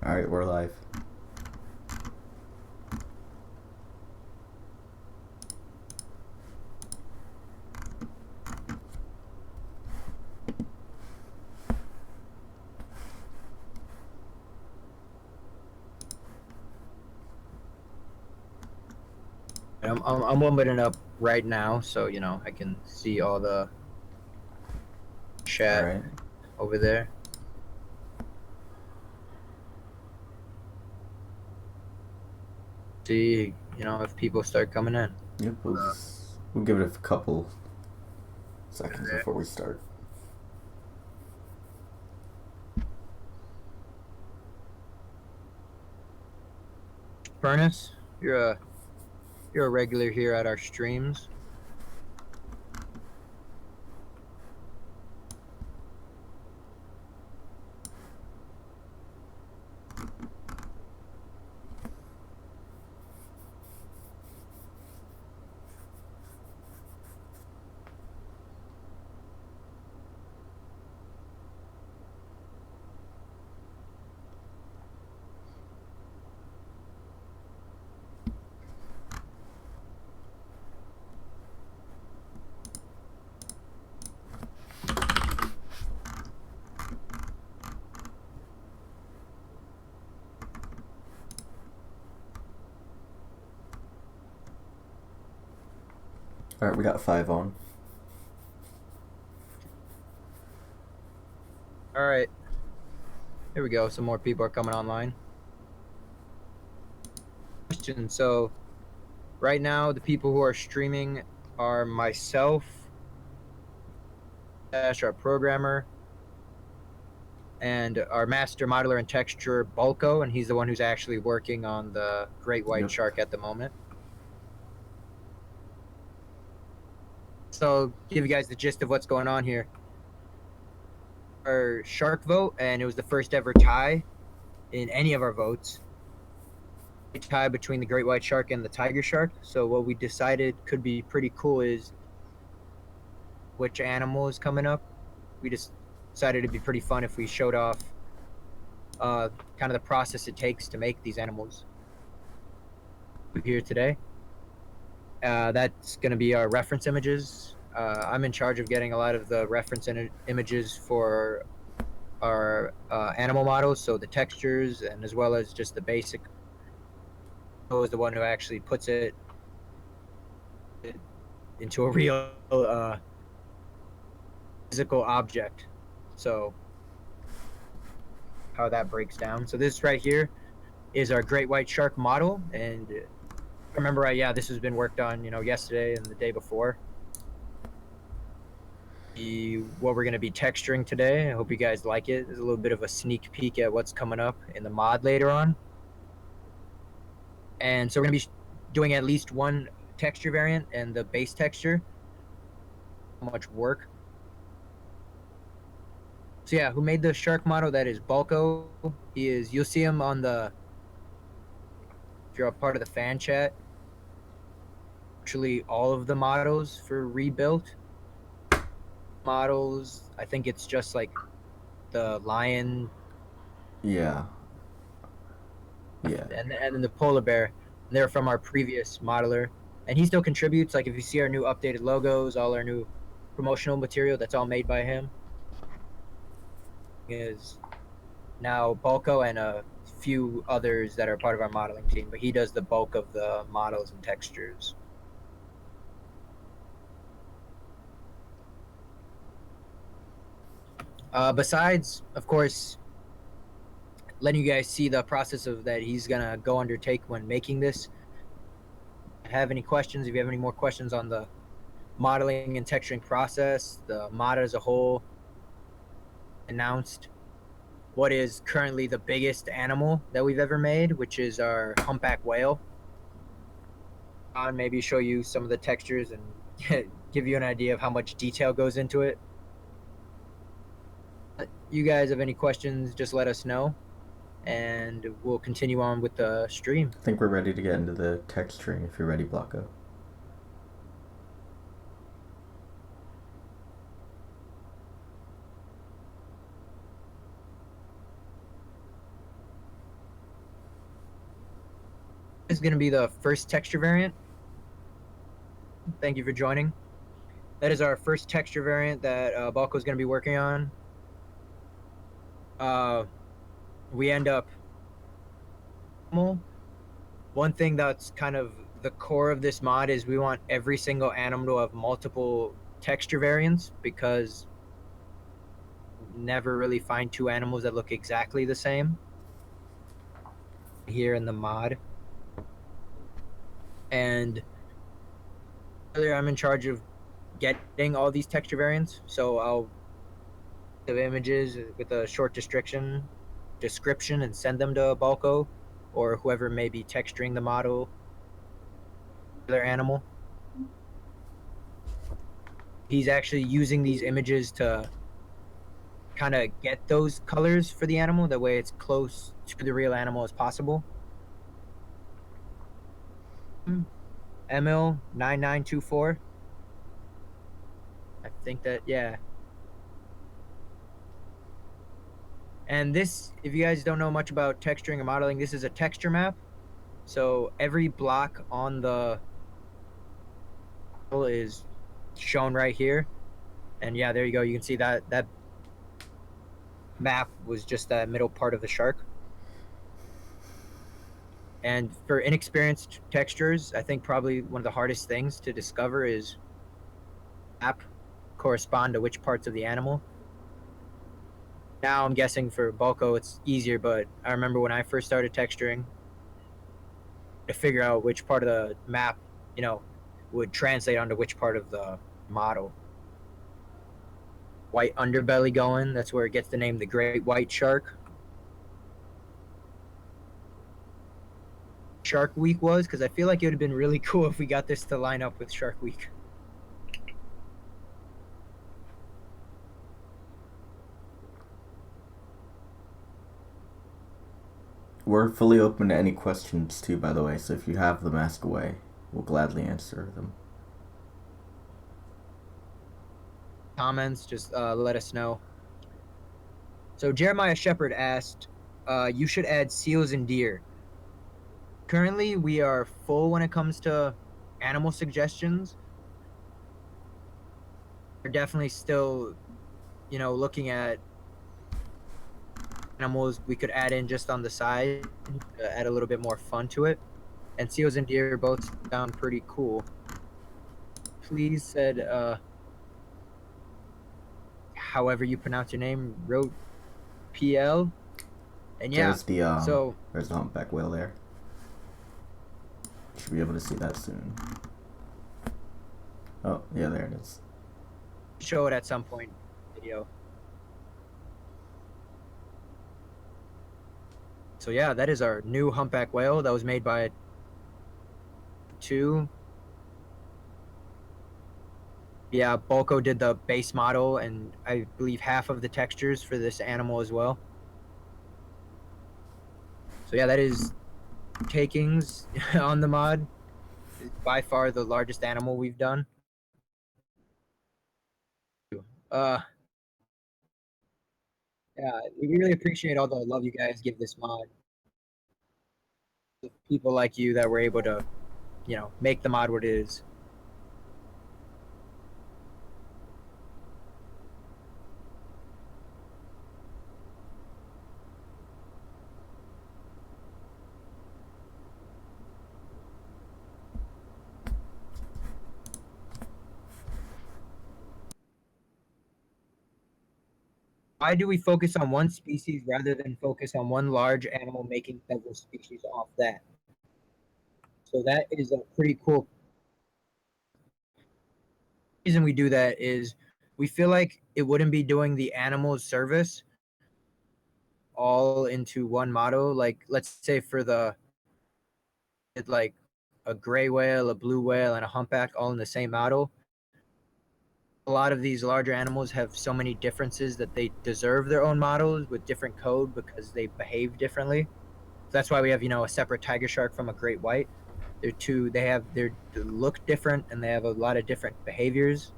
Alright, we're live. I'm warming it up right now, so you know I can see all the chat Alright. over there. See, you know, if people start coming in. Yep, we'll give it a couple seconds before we start. Furnace, you're a regular here at our streams. Alright, we got 5 on. All right, here we go. Some more people are coming online. Question. So, right now, the people who are streaming are myself, Dash, our programmer, and our master modeler and texture, Bulko, and he's the one who's actually working on the great white shark at the moment. So, give you guys the gist of what's going on here. Our shark vote, and it was the first ever tie in any of our votes. A tie between the great white shark and the tiger shark. So, what we decided could be pretty cool is which animal is coming up. We just decided it'd be pretty fun if we showed off kind of the process it takes to make these animals here today. That's going to be our reference images. I'm in charge of getting a lot of the reference images for our animal models, so the textures and as well as just the basic. Is the one who actually puts it into a real physical object. So how that breaks down. So this right here is our great white shark model, and if I remember right, yeah, this has been worked on, you know, yesterday and the day before. What we're going to be texturing today. I hope you guys like it. There's a little bit of a sneak peek at what's coming up in the mod later on. And so we're going to be doing at least one texture variant and the base texture. How much work. So yeah, who made the shark model? That is Bulko. You'll see him on if you're a part of the fan chat. Actually, all of the models for rebuilt models, I think it's just like the lion. Yeah. Yeah. And then the polar bear. They're from our previous modeler, and he still contributes. Like if you see our new updated logos, all our new promotional material, that's all made by him. Is now Bulko and a few others that are part of our modeling team, but he does the bulk of the models and textures. Besides, of course, letting you guys see the process of that he's gonna go undertake when making this. Have any questions? If you have any more questions on the modeling and texturing process, the mod as a whole, announced what is currently the biggest animal that we've ever made, which is our humpback whale. I'll maybe show you some of the textures and give you an idea of how much detail goes into it. You guys have any questions, just let us know, and we'll continue on with the stream. I think we're ready to get into the texturing if you're ready, Blocko. is going to be the first texture variant. Thank you for joining. That is our first texture variant that Balco is going to be working on. We end up... One thing that's kind of the core of this mod is we want every single animal to have multiple texture variants, because never really find two animals that look exactly the same here in the mod. And earlier, I'm in charge of getting all these texture variants, so I'll have images with a short description and send them to Balco or whoever may be texturing the model, their animal. He's actually using these images to kind of get those colors for the animal, that way it's close to the real animal as possible. ML 9924. I think that, yeah. And this, if you guys don't know much about texturing and modeling, this is a texture map. So every block on the model is shown right here. And yeah, there you go. You can see that map was just that middle part of the shark. And for inexperienced textures, I think probably one of the hardest things to discover is map correspond to which parts of the animal. Now I'm guessing for Balco it's easier, but I remember when I first started texturing, to figure out which part of the map, would translate onto which part of the model. White underbelly going, that's where it gets the name the great white shark. Shark Week was, because I feel like it would have been really cool if we got this to line up with Shark Week. We're fully open to any questions too, by the way, so if you have them, ask away. We'll gladly answer them. Comments, just let us know. So Jeremiah Shepard asked, you should add seals and deer. Currently, we are full when it comes to animal suggestions. We're definitely still, looking at animals we could add in just on the side to add a little bit more fun to it. And seals and deer both sound pretty cool. Please said, however you pronounce your name, wrote PL. And yeah, there's the humpback whale there. You should be able to see that soon. Oh, yeah, there it is. Show it at some point in the video. So yeah, that is our new humpback whale that was made by two. Yeah, Balco did the base model and I believe half of the textures for this animal as well. So yeah, that is takings on the mod. It's by far the largest animal we've done. Yeah, we really appreciate all the love you guys give this mod. People like you that were able to, make the mod what it is. Why do we focus on one species rather than focus on one large animal making several species off that? So that is a pretty cool. The reason we do that is we feel like it wouldn't be doing the animal's service all into one model. Like, let's say for like a gray whale, a blue whale, and a humpback all in the same model. A lot of these larger animals have so many differences that they deserve their own models with different code because they behave differently. So that's why we have, a separate tiger shark from a great white. They look different and they have a lot of different behaviors.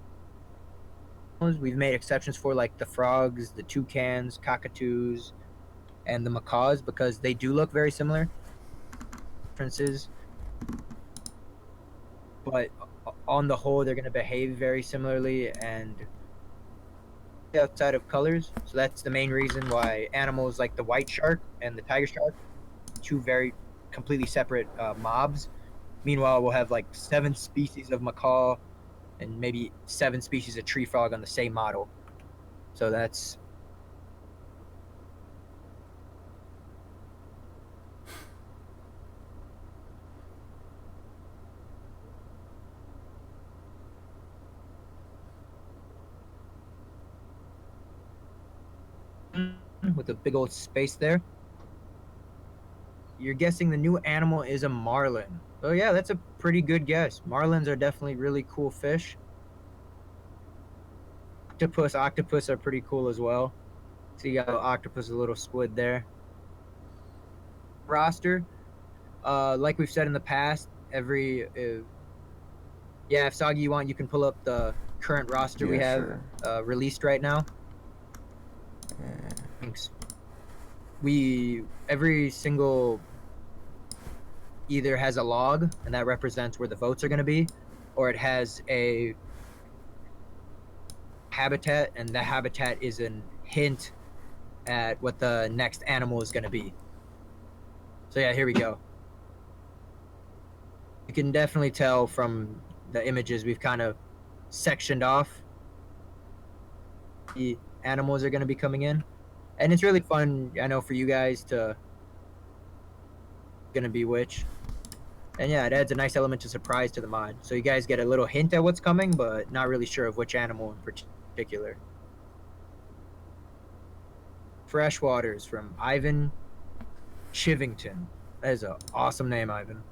We've made exceptions for like the frogs, the toucans, cockatoos, and the macaws because they do look very similar. Differences but on the whole, they're going to behave very similarly and outside of colors. So that's the main reason why animals like the white shark and the tiger shark, two very completely separate mobs. Meanwhile, we'll have like 7 species of macaw and maybe 7 species of tree frog on the same model. So that's with a big old space there. You're guessing the new animal is a marlin. So yeah, that's a pretty good guess. Marlins are definitely really cool fish. Octopus are pretty cool as well. So you got octopus, a little squid there. Roster, like we've said in the past, yeah, if Soggy you want, you can pull up the current roster we Yeah, have sure. released right now. Thanks. Every single either has a log, and that represents where the votes are going to be, or it has a habitat, and the habitat is a hint at what the next animal is going to be. So yeah, here we go. You can definitely tell from the images we've kind of sectioned off the animals are going to be coming in, and it's really fun, I know, for you guys to going to be which. And yeah, it adds a nice element of surprise to the mod. So you guys get a little hint at what's coming, but not really sure of which animal in particular. Freshwaters from Ivan Chivington. That is an awesome name, Ivan.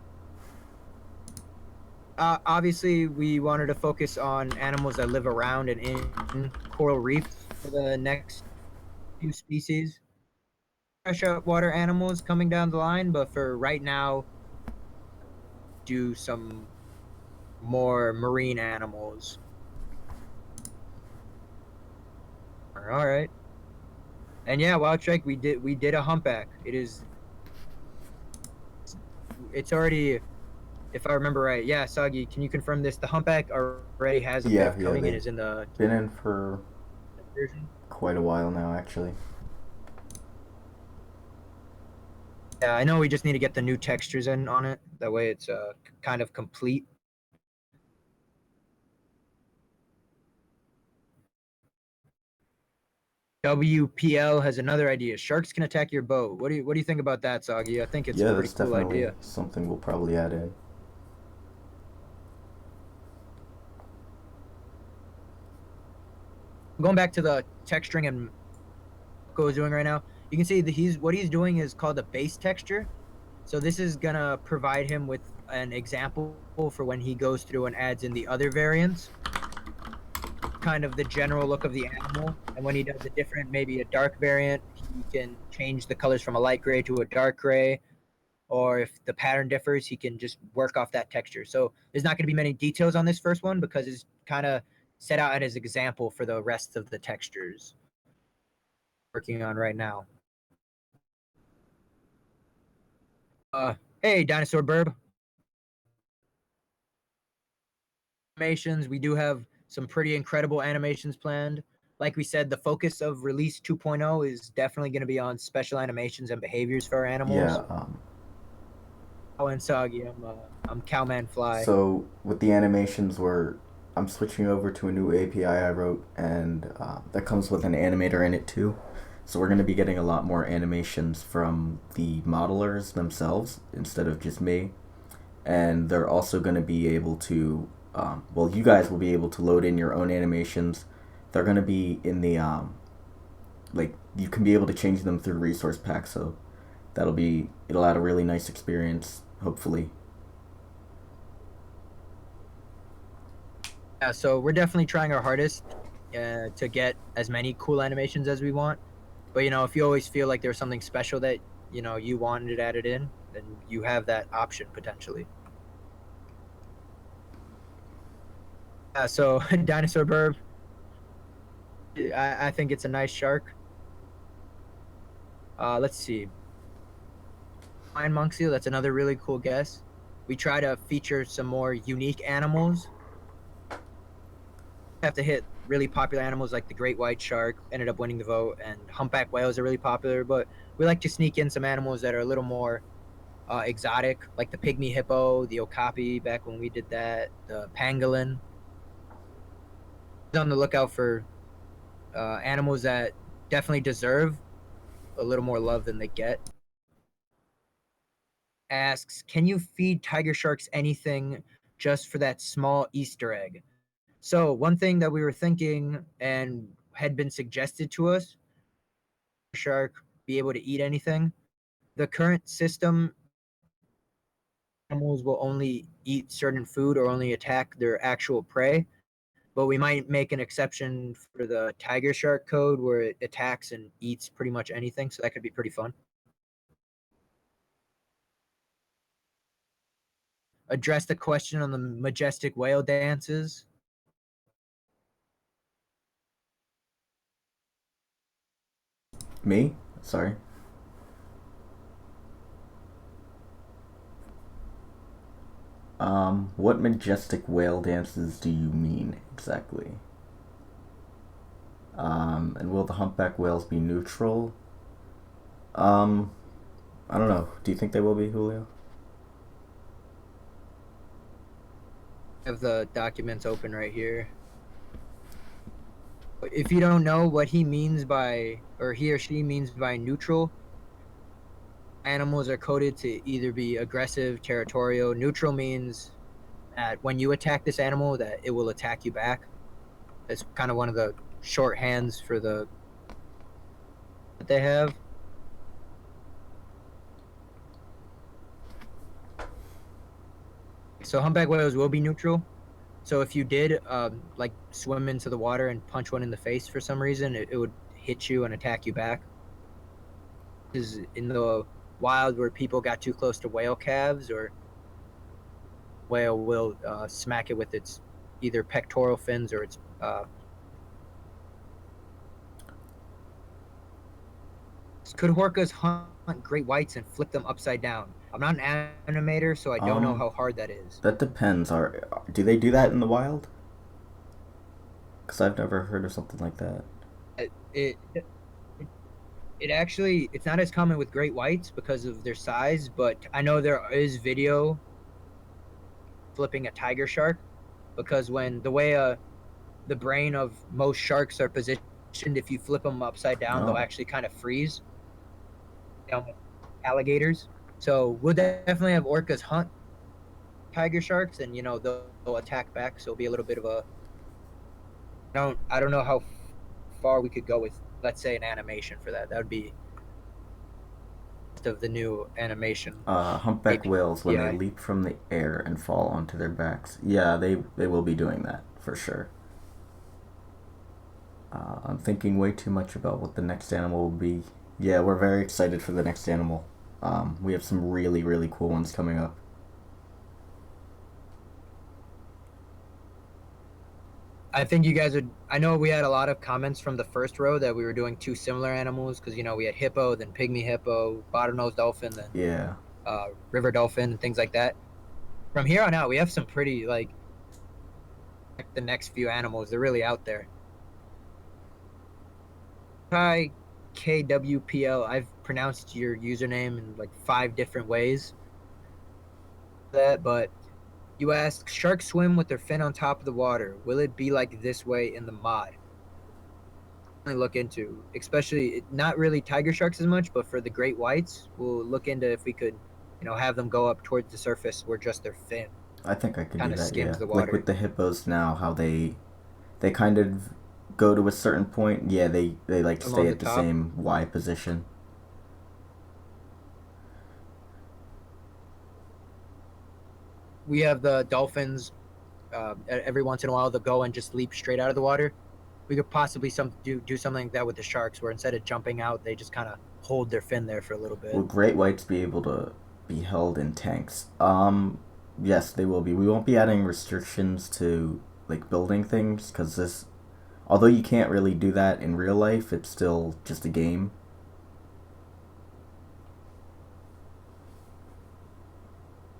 Obviously, we wanted to focus on animals that live around and in coral reefs for the next few species. Freshwater animals coming down the line, but for right now, do some more marine animals. All right. And yeah, Wild Strike, we did a humpback. It's already, if I remember right. Yeah, Sagi, can you confirm this? The humpback already has a Yeah, wave yeah, coming and they've is in the been in for version. quite a while now, actually. Yeah, I know we just need to get the new textures in on it. That way it's kind of complete. WPL has another idea. Sharks can attack your boat. What do you think about that, Sagi? I think it's a Yeah, pretty that's cool definitely idea. something we'll probably add in. Going back to the texturing and Ko is doing right now, you can see that he's doing is called a base texture. So this is gonna provide him with an example for when he goes through and adds in the other variants, kind of the general look of the animal. And when he does a different, maybe a dark variant, he can change the colors from a light gray to a dark gray. Or if the pattern differs, he can just work off that texture. So there's not going to be many details on this first one because it's kind of set out as an example for the rest of the textures working on right now. Hey, Dinosaur Burb. Animations, we do have some pretty incredible animations planned. Like we said, the focus of release 2.0 is definitely going to be on special animations and behaviors for our animals. Yeah, Oh, and Soggy, I'm Cowman Fly. so with the animations, I'm switching over to a new API I wrote, and that comes with an animator in it too. So we're going to be getting a lot more animations from the modelers themselves instead of just me. And they're also going to be able to, well, you guys will be able to load in your own animations. They're going to be in the, like, you can be able to change them through resource pack, so it'll add a really nice experience, hopefully. Yeah, so we're definitely trying our hardest to get as many cool animations as we want. But if you always feel like there's something special that you wanted added in, then you have that option potentially. So Dinosaur Burb, I think it's a nice shark. Let's see. Lion Monk Seal, that's another really cool guess. we try to feature some more unique animals. Have to hit really popular animals like the great white shark ended up winning the vote, and humpback whales are really popular, but we like to sneak in some animals that are a little more exotic, like the pygmy hippo, the okapi back when we did that, the pangolin. On the lookout for animals that definitely deserve a little more love than they get. Asks, can you feed tiger sharks anything just for that small Easter egg? So one thing that we were thinking and had been suggested to us, shark be able to eat anything. The current system, animals will only eat certain food or only attack their actual prey. But we might make an exception for the tiger shark code where it attacks and eats pretty much anything. So that could be pretty fun. Address the question on the majestic whale dances. Me? Sorry. What majestic whale dances do you mean exactly? And will the humpback whales be neutral? Um, I don't know. Do you think they will be, Julio? I have the documents open right here. If you don't know what he means by, or he or she means by neutral, animals are coded to either be aggressive, territorial. Neutral means that when you attack this animal, that it will attack you back. That's kind of one of the shorthands for the that they have. So humpback whales will be neutral. So if you did like swim into the water and punch one in the face for some reason, it would hit you and attack you back. Is in the wild where people got too close to whale calves, or whale will smack it with its either pectoral fins or its could orcas hunt great whites and flip them upside down? I'm not an animator, so I don't know Um, how hard that is. that depends. Do they do that in the wild? Because I've never heard of something like that. It it actually it's not as common with great whites because of their size, but I know there is video flipping a tiger shark because when the way the brain of most sharks are positioned, if you flip them upside down, they'll Oh, actually kind of freeze. Alligators. So we'll definitely have orcas hunt tiger sharks, and they'll attack back. So it'll be a little bit of a I don't know how far we could go with, let's say, an animation for that. That would be of the new animation humpback whales when they API. leap from the air and fall onto their backs. Yeah, they will be doing that for sure. I'm thinking way too much about what the next animal will be. Yeah, we're very excited for the next animal. We have some really, really cool ones coming up. I think you guys would. I know we had a lot of comments from the first row that we were doing two similar animals because we had hippo, then pygmy hippo, bottlenose dolphin, then Yeah. river dolphin, and things like that. From here on out, we have some pretty the next few animals. They're really out there. Hi, KWPL. I've pronounced your username in like 5 different ways. But you ask, sharks swim with their fin on top of the water. Will it be like this way in the mod? Look into, especially not really tiger sharks as much, but for the great whites, we'll look into if we could, have them go up towards the surface where just their fin I think I could do kind of that, skims yeah. the Like water. with the hippos now, how they kind of go to a certain point. Yeah, they like stay Along the at the top. same Y position. We have the dolphins. Every once in a while, they'll go and just leap straight out of the water. We could possibly do something like that with the sharks, where instead of jumping out, they just kind of hold their fin there for a little Will bit. great whites be able to be held in tanks? Yes, they will be. We won't be adding restrictions to like building things because this, although you can't really do that in real life, it's still just a game.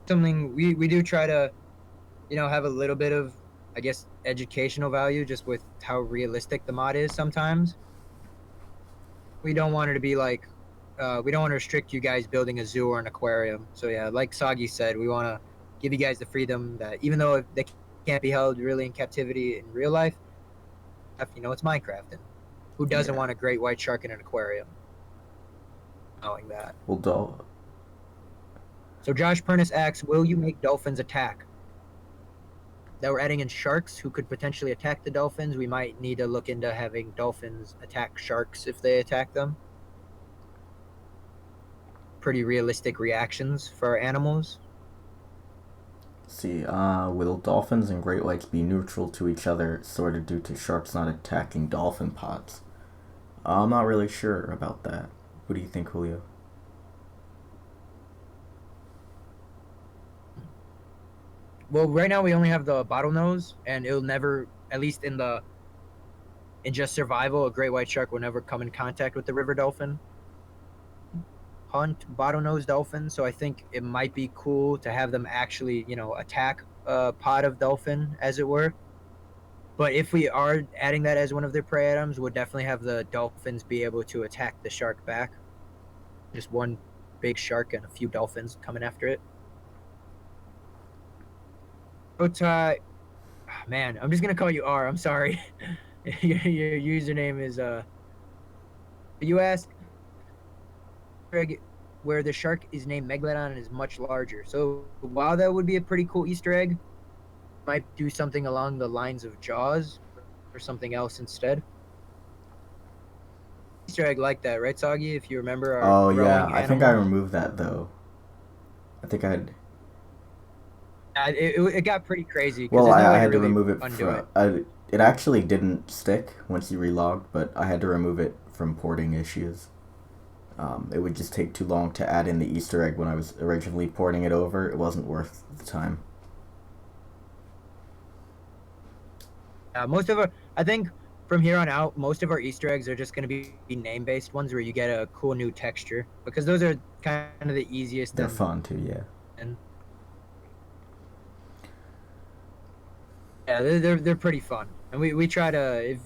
something we do try to, have a little bit of, I guess, educational value just with how realistic the mod is sometimes. We don't want it to be like, we don't want to restrict you guys building a zoo or an aquarium. So yeah, like Soggy said, we want to give you guys the freedom that even though they can't be held really in captivity in real life, it's Minecraft, and who doesn't Yeah. want a great white shark in an aquarium? Knowing that. Well, So Josh Pernis asks, will you make dolphins attack? That we're adding in sharks who could potentially attack the dolphins. We might need to look into having dolphins attack sharks if they attack them. Pretty realistic reactions for animals. see, will dolphins and great whites be neutral to each other, sort of due to sharks not attacking dolphin pods? I'm not really sure about that. What do you think, Julio? Well, right now we only have the bottlenose, and it'll never, at least in just survival, a great white shark will never come in contact with the river dolphin. Hunt bottlenose dolphins, so I think it might be cool to have them actually, attack a pod of dolphin, as it were. But if we are adding that as one of their prey items, we'll definitely have the dolphins be able to attack the shark back. Just one big shark and a few dolphins coming after it. Otai, man, I'm just gonna call you R. I'm sorry. your username is You asked where the shark is named Megalodon and is much larger. So while that would be a pretty cool Easter egg, might do something along the lines of Jaws or something else instead. Easter egg like that, right, Soggy? If you remember our Oh yeah, growing I think I animal. removed that though. I think I had. It got pretty crazy because Well, there's no I way to had to really remove it undo it. it actually didn't stick once you relogged, but I had to remove it from porting issues. It would just take too long to add in the Easter egg when I was originally porting it over. It wasn't worth the time. Most of our, I think from here on out, most of our Easter eggs are just going to be name-based ones where you get a cool new texture because those are kind of the easiest They're fun too, yeah. and yeah, they're pretty fun. And we try to, if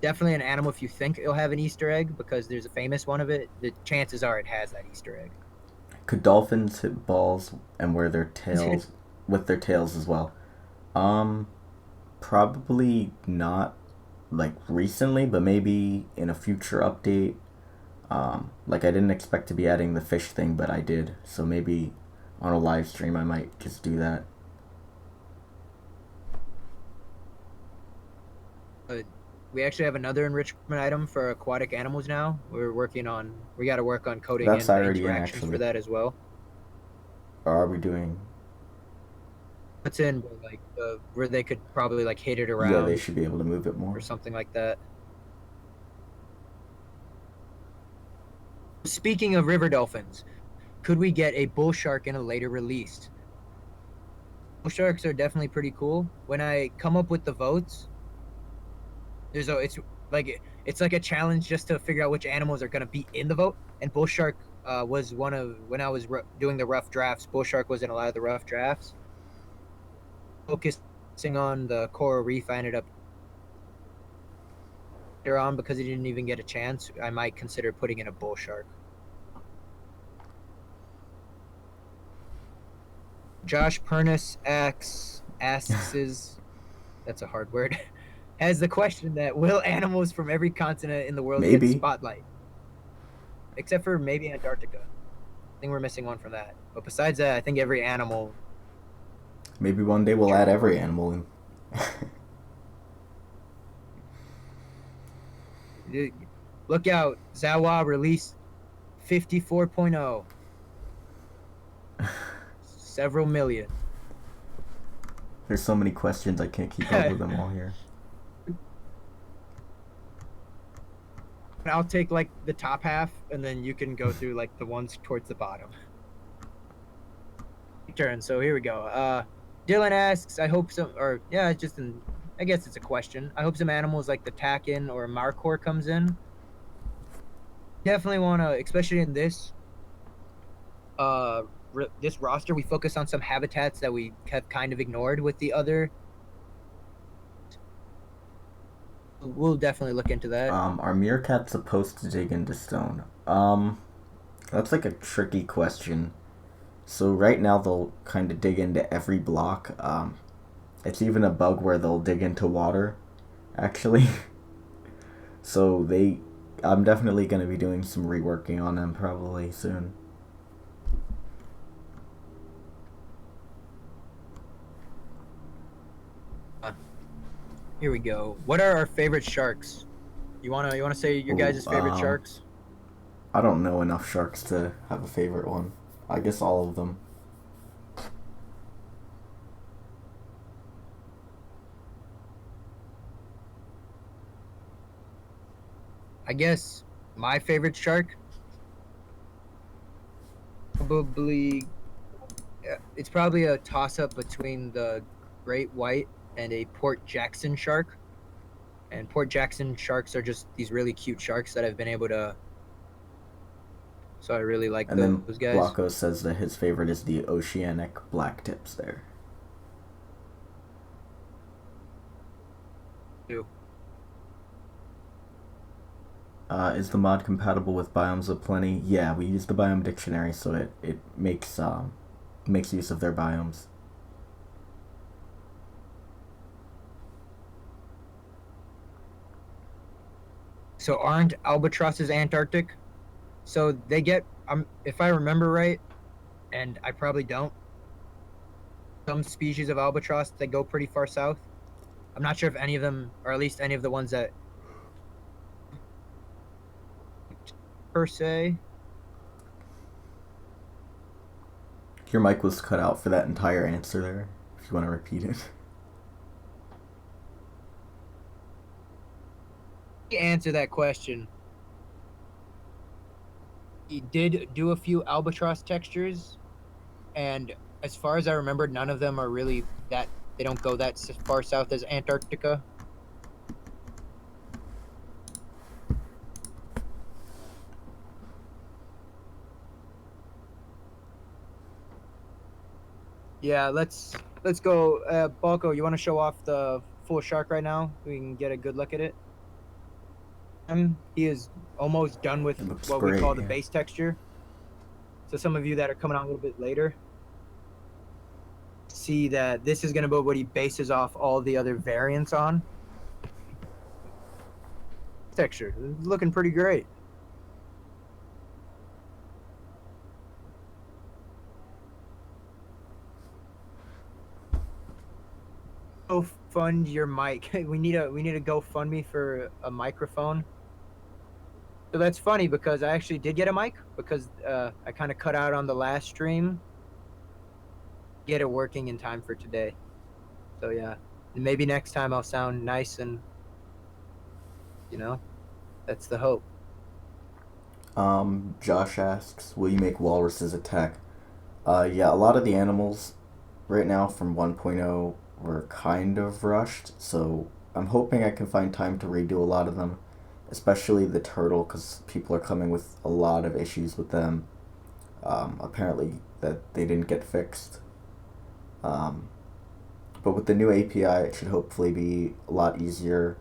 definitely an animal, if you think it'll have an Easter egg because there's a famous one of it, the chances are it has that Easter egg. Could dolphins hit balls and wear their tails with their tails as well? Um, Probably not like recently, but maybe in a future update. Like I didn't expect to be adding the fish thing, but I did. So maybe on a live stream I might just do that. We actually have another enrichment item for aquatic animals now. We got to work on coding That's in the already in interactions for actually. that as well. Or are we doing? What's in like where they could probably like hit it Yeah, they around should be able to move it more. or something like that. Speaking of river dolphins, could we get a bull shark in a later release? Bull sharks are definitely pretty cool. When I come up with the votes, it's like a challenge just to figure out which animals are going to be in the vote. And bull shark was one of when I was doing the rough drafts. Bull shark was in a lot of the rough drafts. Focusing on the coral reef, I ended up on because he didn't even get a chance. I might consider putting in a bull shark. Josh Pernis asks that's a hard word. Has the question that will animals from every continent in the world get Maybe. spotlight? Except for maybe Antarctica. I think we're missing one from that. But besides that, I think every animal. Maybe one day we'll add every animal in. Look out, ZAWA released 54.0. Several million. There's so many questions I can't keep up with them all here. I'll take like the top half, and then you can go through like the ones towards the bottom. Turn. So here we go. Dylan asks, I hope some, or yeah, I guess it's a question. I hope some animals like the takin or markhor comes in. Definitely want to, especially in this this roster, we focus on some habitats that we have kind of ignored with the other. We'll definitely look into that. Are meerkats supposed to dig into stone? That's like a tricky question. So right now they'll kind of dig into every block. It's even a bug where they'll dig into water, actually. So I'm definitely going to be doing some reworking on them probably soon. Here we go. What are our favorite sharks? You wanna say your Ooh, guys' favorite sharks? I don't know enough sharks to have a favorite one. I guess all of them. I guess my favorite shark probably it's probably a toss up between the great white and a Port Jackson shark. And Port Jackson sharks are just these really cute sharks that I've been able to. So I really like And then those guys. Blocko says that his favorite is the oceanic black tips there. Too. Is the mod compatible with Biomes of Plenty? Yeah, we use the biome dictionary, so it makes use of their biomes. So aren't albatrosses Antarctic? So they get if I remember right, and I probably don't. Some species of albatross that go pretty far south. I'm not sure if any of them, or at least any of the ones that per se. Your mic was cut out for that entire answer there. If you want to repeat it. Answer that question. He did do a few albatross textures, and as far as I remember, none of them are really that. They don't go that far south as Antarctica. Yeah, let's go. Balko, you want to show off the full shark right now? We can get a good look at it. He is almost done with It looks what we great. call the Yeah. base texture. So some of you that are coming on a little bit later see that this is going to be what he bases off all the other variants on. Texture, it's looking pretty great. Go fund your mic. We need a GoFundMe for a microphone. So that's funny because I actually did get a mic because I kind of cut out on the last stream. Get it working in time for today. So yeah, and maybe next time I'll sound nice and that's the hope. Josh asks, will you make walruses attack? Yeah, a lot of the animals right now from 1.0 were kind of rushed, so I'm hoping I can find time to redo a lot of them, especially the turtle, because people are coming with a lot of issues with them. Apparently, that they didn't get fixed. But with the new API, it should hopefully be a lot easier.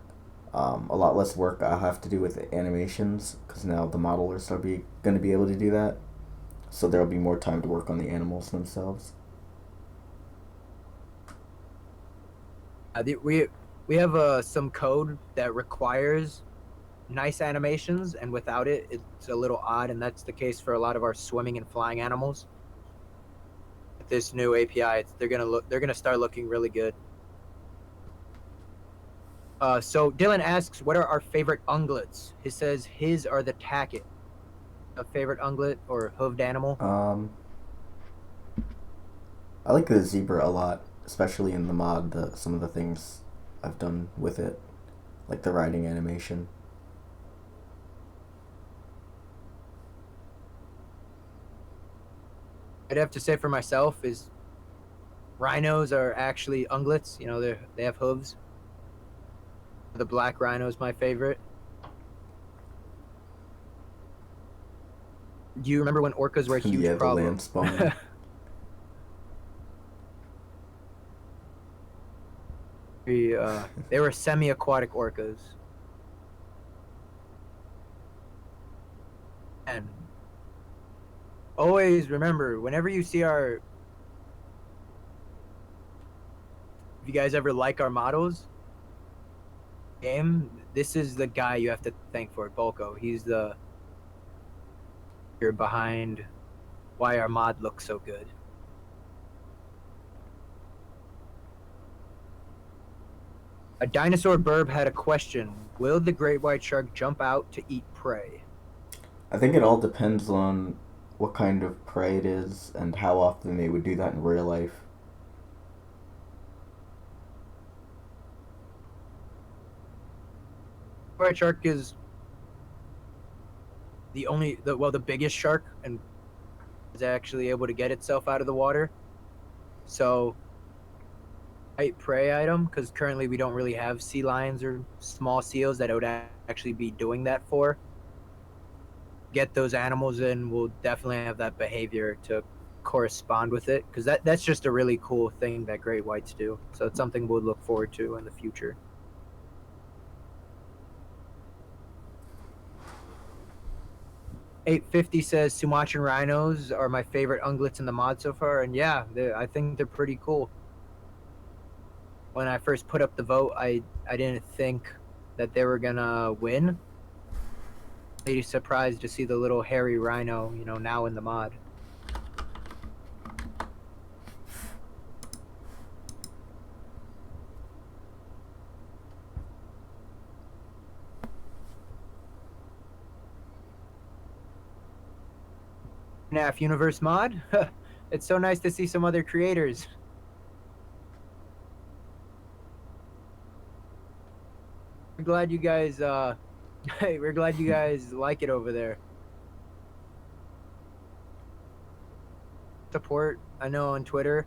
A lot less work I'll have to do with animations, because now the modelers are going to be able to do that. So there'll be more time to work on the animals themselves. We have some code that requires nice animations, and without it, it's a little odd, and that's the case for a lot of our swimming and flying animals. With this new API, they're gonna start looking really good. So Dylan asks, what are our favorite ungulates? He says his are the tacket. A favorite ungulate or hooved animal? I like the zebra a lot, especially in the mod. Some of the things I've done with it, like the riding animation. I'd have to say for myself is rhinos are actually ungulates. They have hooves. The black rhino is my favorite. Do you remember when orcas were a huge Yeah, the problem? land spawner. They were semi-aquatic orcas. And always remember, whenever you see if you guys ever like our models game, this is the guy you have to thank for it, Bulko. He's the you're behind why our mod looks so good. A dinosaur burb had a question. Will the great white shark jump out to eat prey? I think it all depends on what kind of prey it is and how often they would do that in real life. White shark is the biggest shark and is actually able to get itself out of the water. So, prey item, because currently we don't really have sea lions or small seals that it would actually be doing that for. Get those animals in, we'll definitely have that behavior to correspond with it, because that's just a really cool thing that great whites do. So it's something we'll look forward to in the future. $850 says Sumatran rhinos are my favorite ungulates in the mod so far, and yeah, I think they're pretty cool. When I first put up the vote, I didn't think that they were gonna win. Pretty surprised to see the little hairy rhino, now in the mod. NAF Universe mod? It's so nice to see some other creators. We're glad you guys we're glad you guys like it over there. Support, I know on Twitter.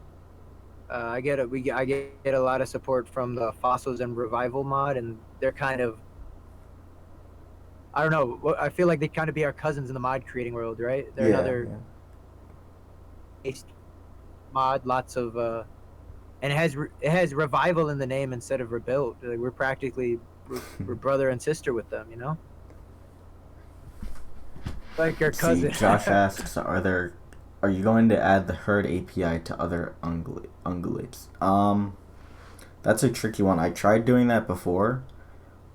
I get a lot of support from the Fossils and Revival mod, and they're kind of, I don't know, I feel like they kind of be our cousins in the mod creating world, right? They're another mod, lots of and it has Revival in the name instead of Rebuilt. Like, we're practically we're brother and sister with them, like your cousin. See, Josh asks, are you going to add the herd API to other ungulates? That's a tricky one. I tried doing that before,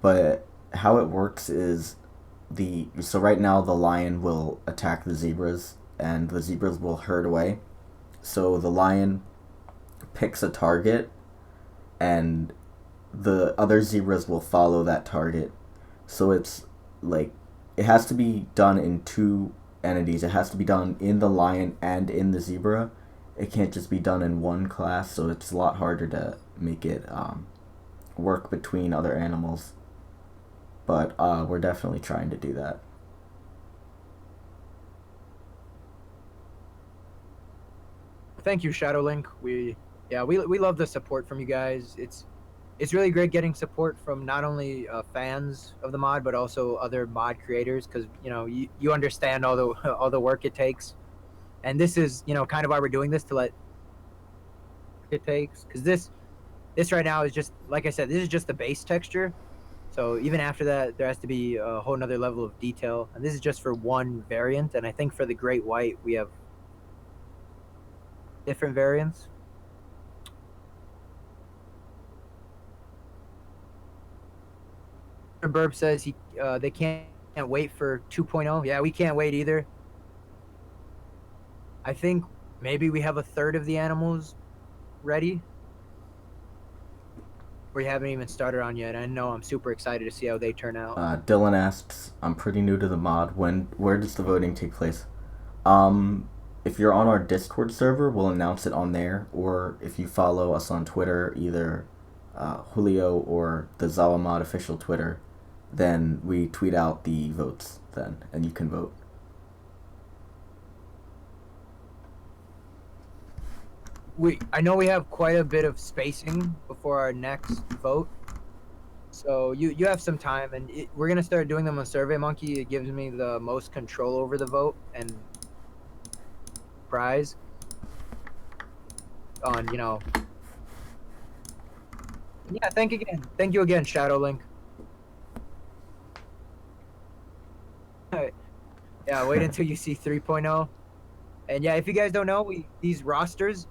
but how it works is so right now the lion will attack the zebras and the zebras will herd away. So the lion picks a target and the other zebras will follow that target. So it's like it has to be done in two entities. It has to be done in the lion and in the zebra. It can't just be done in one class, so it's a lot harder to make it work between other animals. But we're definitely trying to do that. Thank you, Shadowlink. We love the support from you guys. It's really great getting support from not only fans of the mod, but also other mod creators, because you understand all the work it takes, and this is kind of why we're doing this, to let it takes, because this right now is just, like I said, this is just the base texture. So even after that, there has to be a whole nother level of detail, and this is just for one variant. And I think for the great white, we have different variants. Burb says they can't wait for 2.0. Yeah, we can't wait either. I think maybe we have a third of the animals ready. We haven't even started on yet. I know I'm super excited to see how they turn out. Dylan asks, I'm pretty new to the mod. Where does the voting take place? If you're on our Discord server, we'll announce it on there. Or if you follow us on Twitter, either Julio or the ZAWA mod official Twitter, then we tweet out the votes then, and you can vote. I know we have quite a bit of spacing before our next vote, so you have some time, and we're gonna start doing them on SurveyMonkey. It gives me the most control over the vote and prize on Yeah, thank you again, Shadow Link. Alright. Yeah, wait until you see 3.0. And yeah, if you guys don't know, these rosters,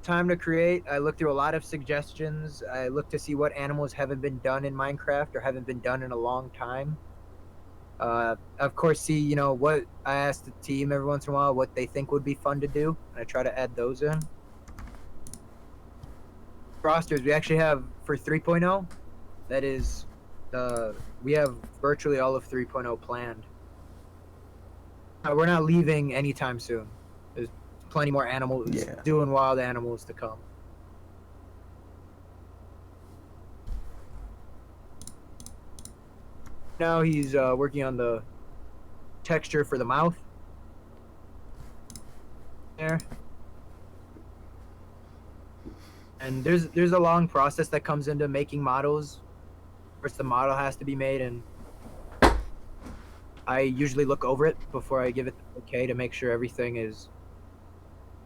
time to create. I looked through a lot of suggestions. I looked to see what animals haven't been done in Minecraft or haven't been done in a long time. Of course, see, what I asked the team every once in a while what they think would be fun to do, and I try to add those in. Rosters, we actually have for 3.0, that is, we have virtually all of 3.0 planned. We're not leaving anytime soon. There's plenty more animals, Yeah. doing wild animals to come. Now he's working on the texture for the mouth. There. And there's a long process that comes into making models. First, the model has to be made, and I usually look over it before I give it the okay to make sure everything is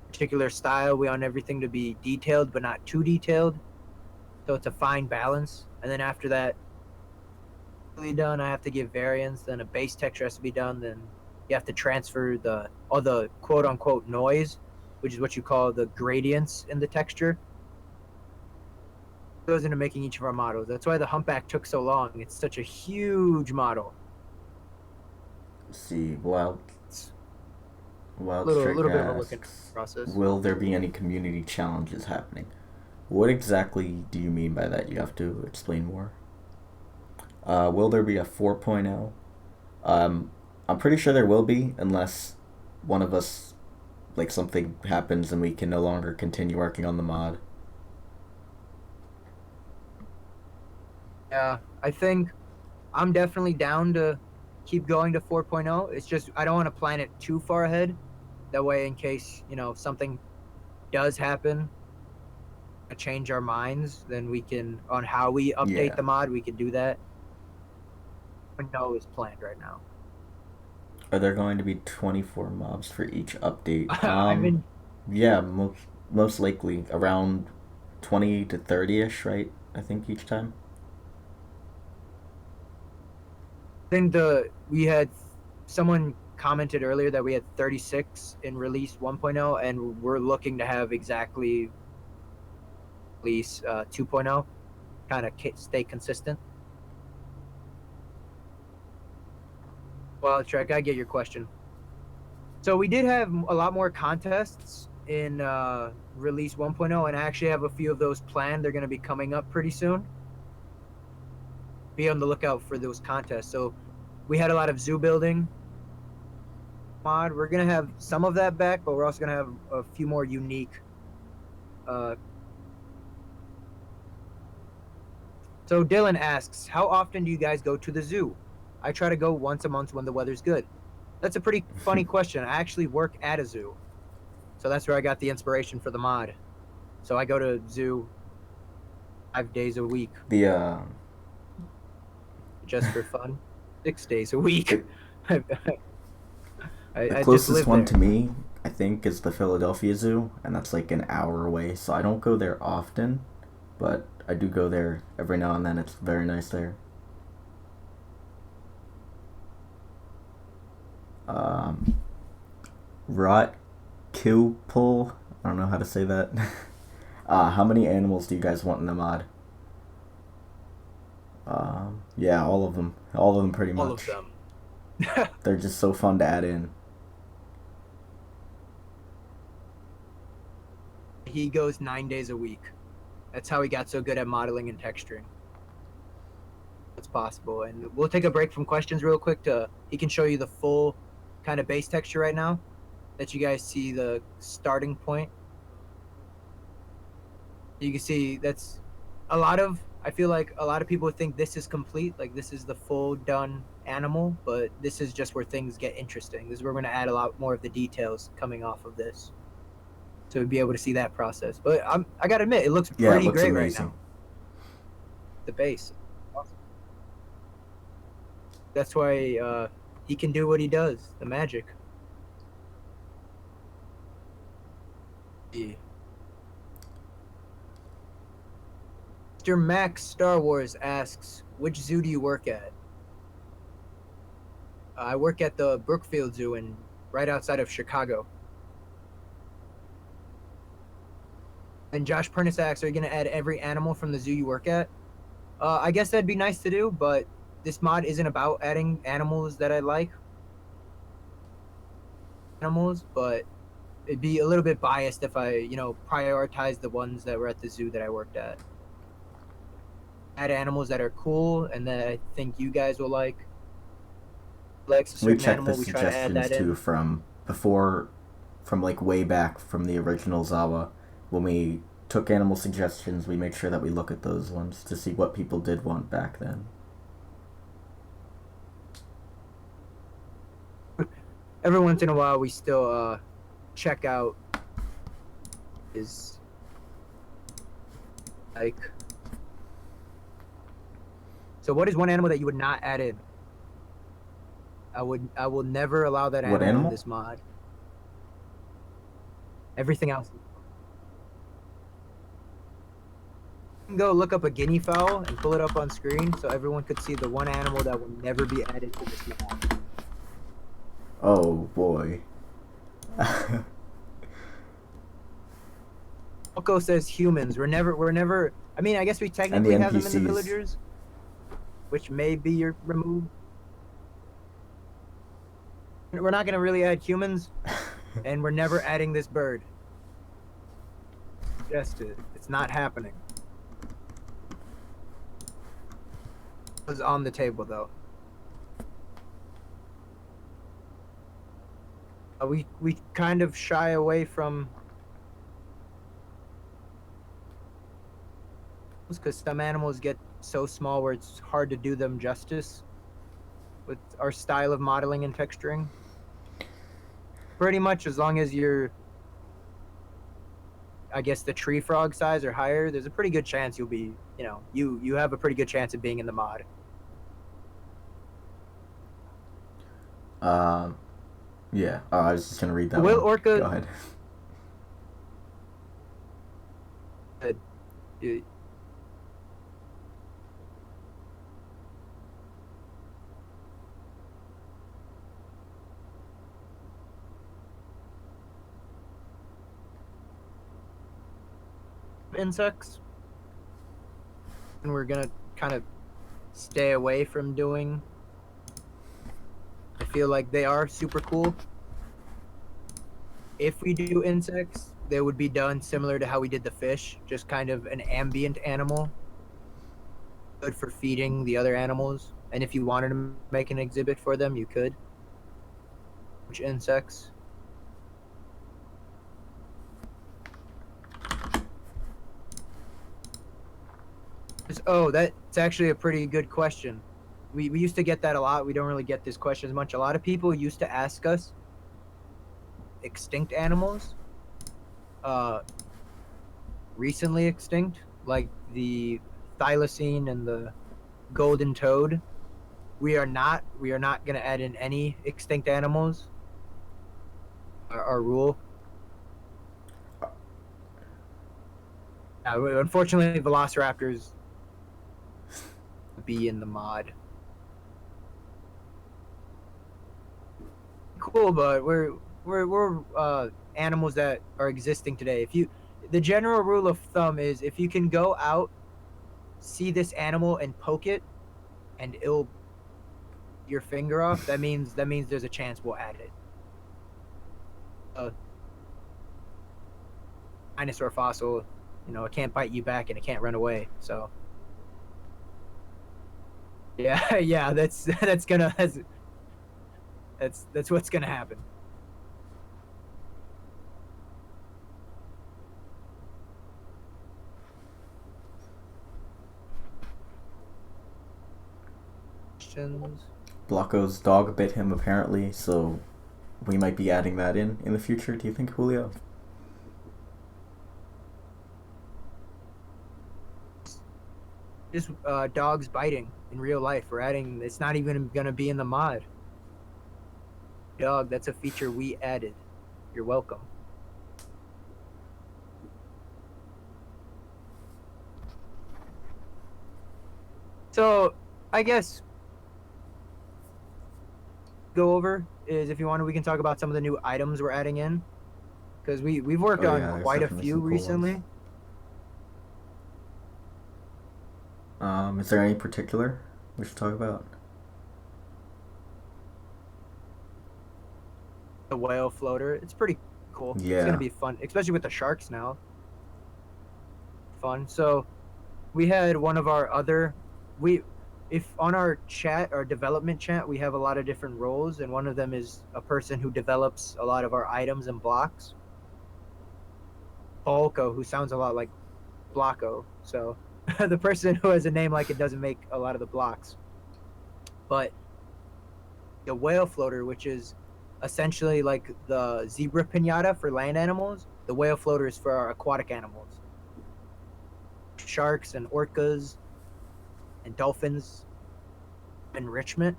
particular style. We want everything to be detailed, but not too detailed. So it's a fine balance. And then after that, really done, I have to give variants. Then a base texture has to be done. Then you have to transfer all the quote unquote noise, which is what you call the gradients in the texture. It goes into making each of our models. That's why the humpback took so long. It's such a huge model. See, It's Wild a Strike little bit of a look in asks, process. will there be any community challenges happening? What exactly do you mean by that? You have to explain more. Will there be a 4.0? I'm pretty sure there will be, unless one of us, like something happens and we can no longer continue working on the mod. Yeah, I think I'm definitely down to keep going to 4.0. It's just I don't want to plan it too far ahead. That way, in case something does happen, change our minds, then we can on how we update Yeah. the mod. We can do that. 4.0 is planned right now. Are there going to be 24 mobs for each update? I've been Yeah, most likely around 20 to 30ish, right? I think each time. think the we had someone commented earlier that we had 36 in release 1.0, and we're looking to have exactly release 2.0, kind of stay consistent. Well, Trek, I get your question. So we did have a lot more contests in release 1.0, and I actually have a few of those planned. They're going to be coming up pretty soon. Be on the lookout for those contests. So we had a lot of zoo building mod. We're going to have some of that back, but we're also going to have a few more unique. So Dylan asks, how often do you guys go to the zoo? I try to go once a month when the weather's good. That's a pretty funny question. I actually work at a zoo. So that's where I got the inspiration for the mod. So I go to zoo 5 days a week The just for fun. 6 days a week. the I, the I just closest live one there. to me, I think, is the Philadelphia Zoo, and that's like an hour away. So I don't go there often, but I do go there every now and then. It's very nice there. Um, Rot Kill Pull. I don't know how to say that. How many animals do you guys want in the mod? Yeah, all of them. All of them, pretty All of much. them. They're just so fun to add in. He goes 9 days a week. That's how he got so good at modeling and texturing. It's possible. And we'll take a break from questions real quick he can show you the full kind of base texture right now that you guys see the starting point. You can see that's I feel like a lot of people think this is complete, like this is the full done animal, but this is just where things get interesting. This is where we're going to add a lot more of the details coming off of this. So we'd be able to see that process. But I got to admit, it looks Yeah, it pretty looks great right amazing. now. The base. That's why he can do what he does, the magic. Yeah. Mr. Max Star Wars asks, which zoo do you work at? I work at the Brookfield Zoo right outside of Chicago. And Josh Pernis asks, are you going to add every animal from the zoo you work at? I guess that'd be nice to do, but this mod isn't about adding animals that I like. Animals, but it'd be a little bit biased if I, prioritize the ones that were at the zoo that I worked at. Add animals that are cool and that I think you guys will like. Likes a We certain check the animal, we try to add suggestions that too in. from before, from like way back from the original ZAWA. When we took animal suggestions, we made sure that we look at those ones to see what people did want back then. Every once in a while, we still check out is like. So, what is one animal that you would not add in? I will never allow that What animal in animal? this mod. Everything else. You can go look up a guinea fowl and pull it up on screen so everyone could see the one animal that will never be added to this mod. Oh boy. Elko says humans. We're never. I mean, I guess we technically have them in the NPCs. villagers, which may be your remove. We're not gonna really add humans, and we're never adding this bird. It's not happening. It was on the table though. We kind of shy away from because some animals get so small where it's hard to do them justice with our style of modeling and texturing. Pretty much as long as you're, I guess, the tree frog size or higher, there's a pretty good chance you'll be, you have a pretty good chance of being in the mod. Yeah. Oh, I was just gonna read that Will one. Orca? Go ahead. Insects, and we're gonna kind of stay away from doing. I feel like they are super cool. If we do insects, they would be done similar to how we did the fish, just kind of an ambient animal, good for feeding the other animals. And if you wanted to make an exhibit for them, you could. Which insects? Oh, that's actually a pretty good question. We used to get that a lot. We don't really get this question as much. A lot of people used to ask us extinct animals, recently extinct, like the thylacine and the golden toad. We are not going to add in any extinct animals. Our rule. Unfortunately, velociraptors be in the mod. Cool, but we're animals that are existing today. The general rule of thumb is if you can go out, see this animal and poke it, and it'll your finger off, that means there's a chance we'll add it. Dinosaur fossil, it can't bite you back and it can't run away. So yeah, that's what's gonna happen. Questions? Blocko's dog bit him apparently, so we might be adding that in the future. Do you think, Julio? Just dogs biting in real life. We're adding. It's not even gonna be in the mod. Dog. That's a feature we added. You're welcome. So I guess go over is if you want, we can talk about some of the new items we're adding in because we've worked Oh on yeah, there's quite a definitely few some cool ones. recently. Is there any particular we should talk about? The whale floater, it's pretty cool. It's gonna Yeah. be fun, especially with the sharks now. Fun. So we had one of our other we if on our chat, our development chat, we have a lot of different roles, and one of them is a person who develops a lot of our items and blocks. Bulko, who sounds a lot like Blocko. So the person who has a name like it doesn't make a lot of the blocks. But the whale floater, which is essentially like the zebra pinata for land animals, the whale floater is for our aquatic animals. Sharks and orcas and dolphins enrichment.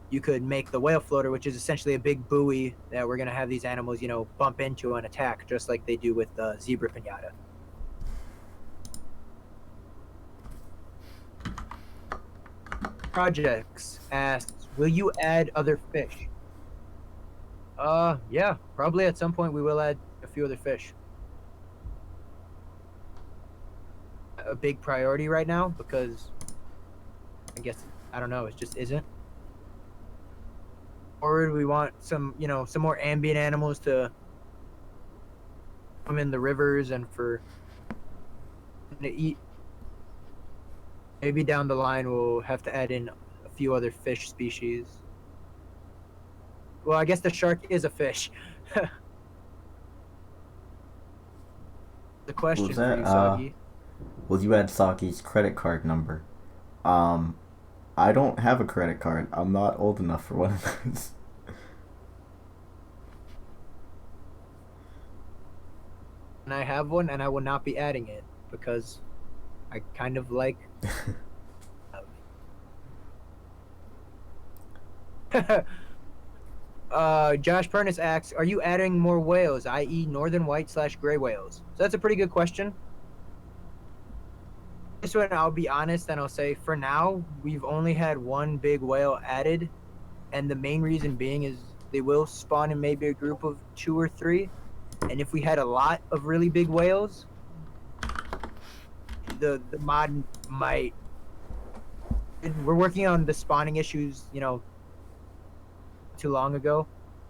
You could make the whale floater, which is essentially a big buoy that we're going to have these animals, bump into and attack, just like they do with the zebra pinata. Projects asks, will you add other fish? Yeah, probably at some point we will add a few other fish. A big priority right now because I guess I don't know, it just isn't. Forward, we want some more ambient animals to come in the rivers and for to eat. Maybe down the line we'll have to add in a few other fish species. Well, I guess the shark is a fish. The What was question for that? you, Soggy. Will you add Saki's credit card number? Um, I don't have a credit card. I'm not old enough for one of those. And I have one, and I will not be adding it because I kind of like. Josh Pernus asks, "Are you adding more whales, i.e., northern white/gray whales?" So that's a pretty good question. This one, I'll be honest, and I'll say for now we've only had one big whale added, and the main reason being is they will spawn in maybe a group of 2 or 3, and if we had a lot of really big whales, the mod might. We're working on the spawning issues, too long ago.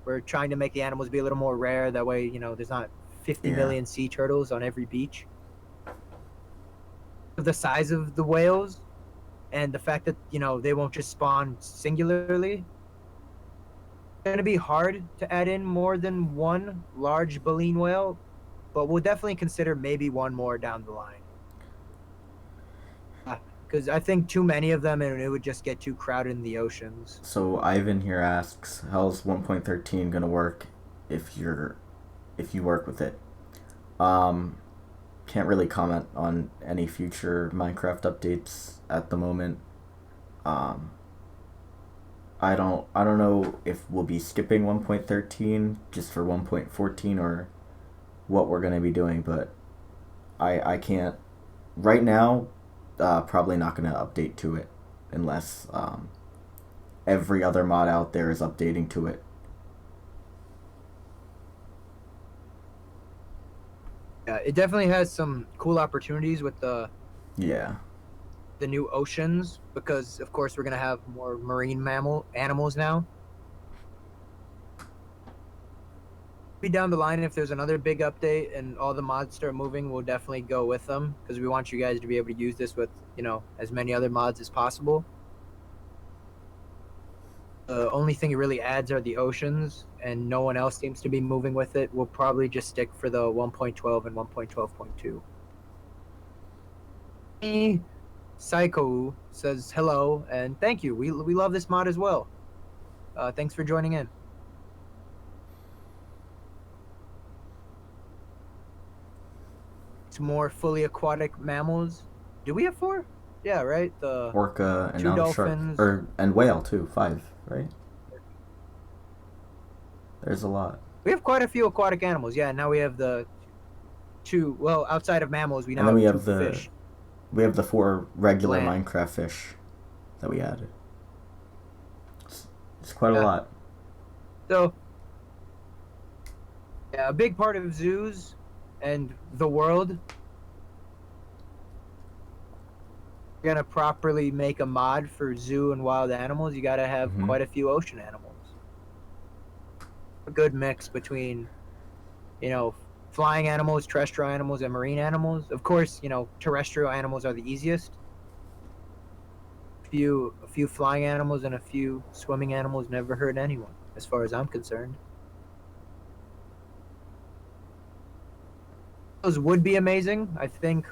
We're trying to make the animals be a little more rare. That way, there's not 50 Yeah. million sea turtles on every beach. The size of the whales and the fact that, they won't just spawn singularly, it's going to be hard to add in more than one large baleen whale, but we'll definitely consider maybe one more down the line. Because I think too many of them and it would just get too crowded in the oceans. So Ivan here asks, how's 1.13 gonna work if you work with it? Um, can't really comment on any future Minecraft updates at the moment. Um, I don't know if we'll be skipping 1.13 just for 1.14 or what we're gonna be doing, but I can't right now. Probably not gonna update to it unless every other mod out there is updating to it. Yeah, it definitely has some cool opportunities with Yeah. the new oceans because of course we're going to have more marine mammal animals now. Be down the line if there's another big update and all the mods start moving, we'll definitely go with them because we want you guys to be able to use this with as many other mods as possible. The only thing it really adds are the oceans, and no one else seems to be moving with it. We'll probably just stick for the 1.12 and 1.12.2. Psycho says hello and thank you. We love this mod as well. Thanks for joining in. It's more fully aquatic mammals. Do we have 4? Yeah, right. The Orca and 2 now the shark, dolphins. and whale too. 5, right? There's a lot. We have quite a few aquatic animals. Yeah, now we have the 2. Well, outside of mammals, we And now then have 2 fish. we have the 4 regular Land. Minecraft fish. that we added. It's quite a Yeah. lot. So, yeah, a big part of zoos and the world, gonna properly make a mod for zoo and wild animals, you gotta have Mm-hmm. quite a few ocean animals. A good mix between, you know, flying animals, terrestrial animals, and marine animals. Of course, you know, terrestrial animals are the easiest. A few flying animals and a few swimming animals never hurt anyone, as far as I'm concerned. Those would be amazing. I think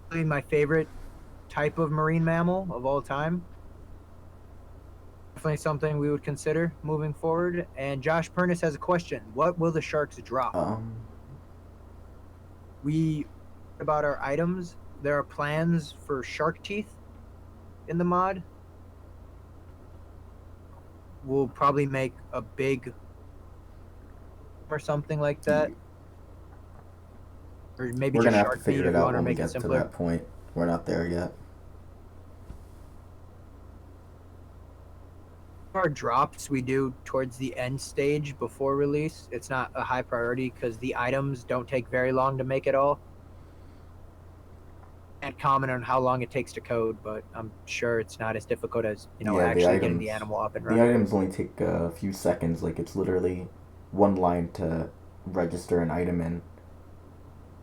probably my favorite type of marine mammal of all time. Definitely something we would consider moving forward. And Josh Purnis has a question: what will the sharks drop? Um, We about our items. There are plans for shark teeth in the mod. We'll probably make a big or something like that, or maybe we're just gonna have to shark meat figure if it we out want to when we make it get to simpler. that point. We're not there yet. Our drops we do towards the end stage before release. It's not a high priority because the items don't take very long to make at all. Can't comment on how long it takes to code, but I'm sure it's not as difficult as, you know, Yeah, actually getting the animal up and the running. items only take a few seconds. Like it's literally one line to register an item in.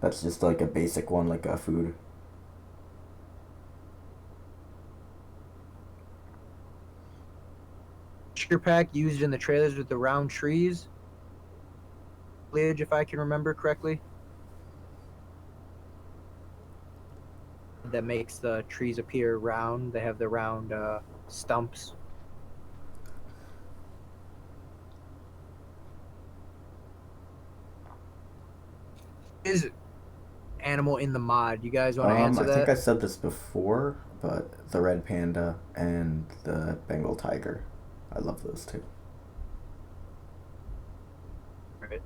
That's just like a basic one, like a food. Texture pack used in the trailers with the round trees, foliage, if I can remember correctly, that makes the trees appear round. They have the round stumps. Is animal in the mod? You guys want to answer I think that? I said this before, but the red panda and the Bengal tiger, I love those two.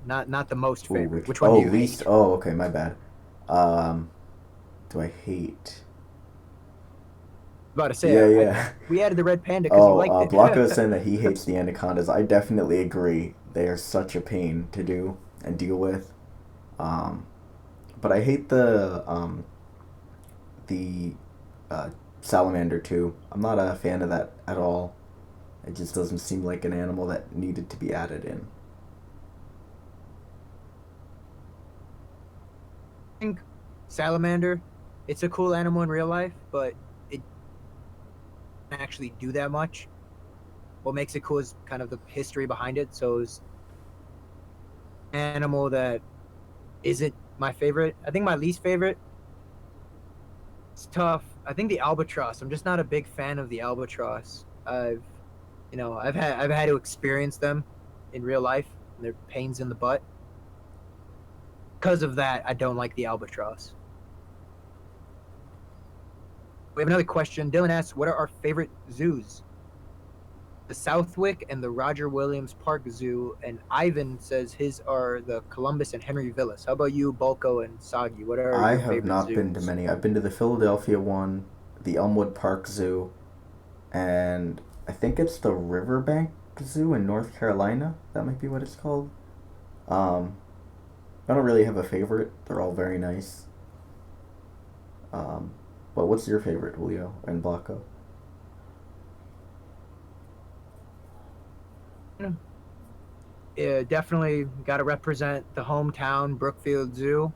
Not the most Ooh, favorite. which? Which one Oh, do you least. hate? Oh, okay, my bad. Um, do I hate? About to say, Yeah, yeah. we added the red panda because you Oh, liked it. Blanco is saying that he hates the anacondas. I definitely agree. They are such a pain to do and deal with. Um, but I hate the uh, salamander too. I'm not a fan of that at all. It just doesn't seem like an animal that needed to be added in. I think salamander, it's a cool animal in real life, but it doesn't actually do that much. What makes it cool is kind of the history behind it. So it's an animal that isn't my favorite. I think my least favorite, it's tough. I think the albatross. I'm just not a big fan of the albatross. I've had to experience them in real life. And they're pains in the butt. Because of that, I don't like the albatross. We have another question. Dylan asks, "What are our favorite zoos?" The Southwick and the Roger Williams Park Zoo, and Ivan says his are the Columbus and Henry Villas. How about you, Bulko and Sagi? What are I your have favorite not been to zoos? many. I've been to the Philadelphia one, the Elmwood Park Zoo, and I think it's the Riverbank Zoo in North Carolina. That might be what it's called. Um, I don't really have a favorite. They're all very nice. Um, but what's your favorite, Julio and Blanco? Yeah, definitely got to represent the hometown Brookfield Zoo.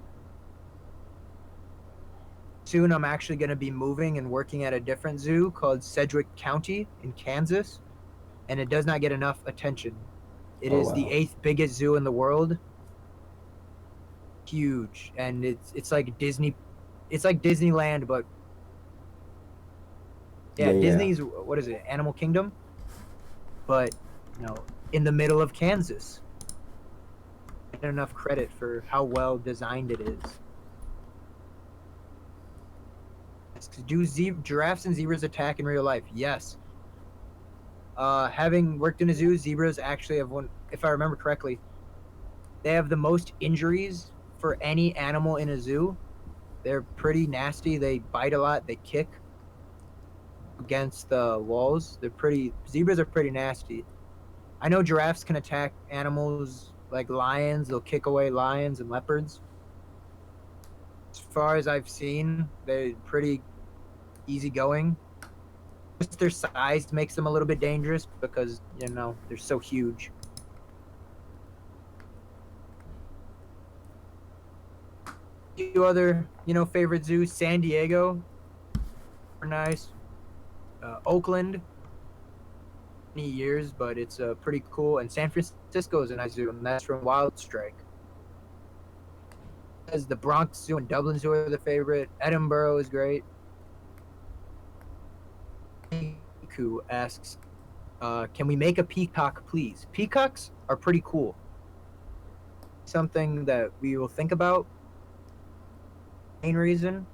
Soon, I'm actually going to be moving and working at a different zoo called Sedgwick County in Kansas, and it does not get enough attention. It Oh is the wow. eighth biggest zoo in the world, huge, and it's like Disney, it's like Disneyland, but Yeah, yeah, yeah. Disney's what is it, Animal Kingdom, but in the middle of Kansas. Not enough credit for how well designed it is. Do giraffes and zebras attack in real life? Yes. Having worked in a zoo, zebras actually have one. If I remember correctly, they have the most injuries for any animal in a zoo. They're pretty nasty. They bite a lot. They kick. against the walls. Zebras are pretty nasty. I know giraffes can attack animals like lions. They'll kick away lions and leopards. As far as I've seen, they're pretty easygoing. Just their size makes them a little bit dangerous because they're so huge. Few other favorite zoos: San Diego, are nice. Oakland, many years, but it's pretty cool. And San Francisco is a nice zoo, and that's from Wild Strike. As the Bronx Zoo and Dublin Zoo are the favorite. Edinburgh is great. Who asks, can we make a peacock, please? Peacocks are pretty cool. Something that we will think about. Main reason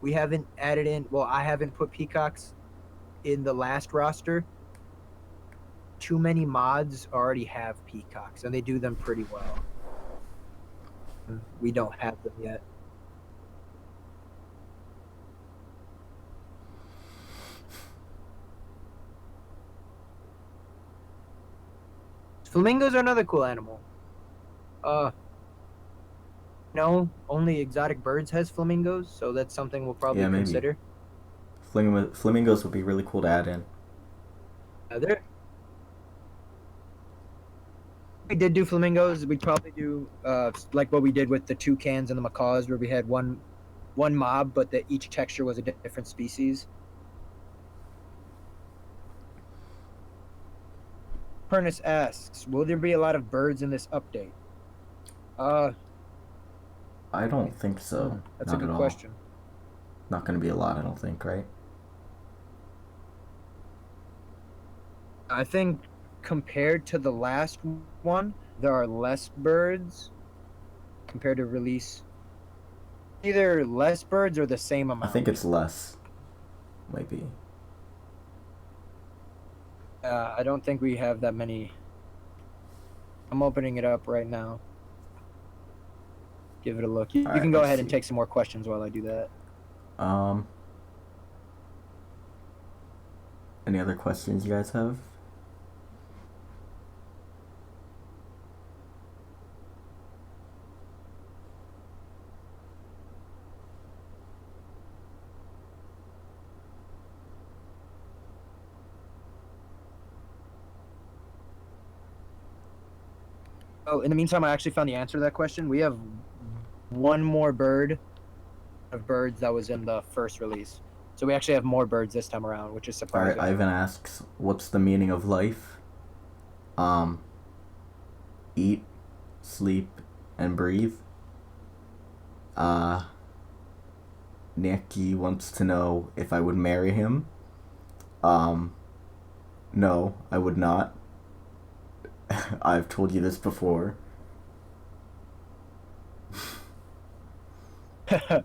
we haven't added in. Well, I haven't put peacocks in the last roster. Too many mods already have peacocks, and they do them pretty well. We don't have them yet. Flamingos are another cool animal. No, only Exotic Birds has flamingos, so that's something we'll probably Yeah, maybe. consider. Flamingos would be really cool to add in. There, we did do flamingos. We'd probably do like what we did with the toucans and the macaws, where we had one mob, but that each texture was a different species. Furnace asks, will there be a lot of birds in this update? I don't think so. That's Not a good at all. question. Not going to be a lot, I don't think, right? I think compared to the last one, there are less birds compared to release. Either less birds or the same amount. I think it's less. Maybe. I don't think we have that many. I'm opening it up right now. Give it a look. You can go ahead and take some more questions while I do that. Any other questions you guys have? Oh, in the meantime, I actually found the answer to that question. We have one more bird of birds that was in the first release. So we actually have more birds this time around, which is surprising. Alright, Ivan asks, what's the meaning of life? Eat, sleep, and breathe. Nicky wants to know if I would marry him. No, I would not. I've told you this before. A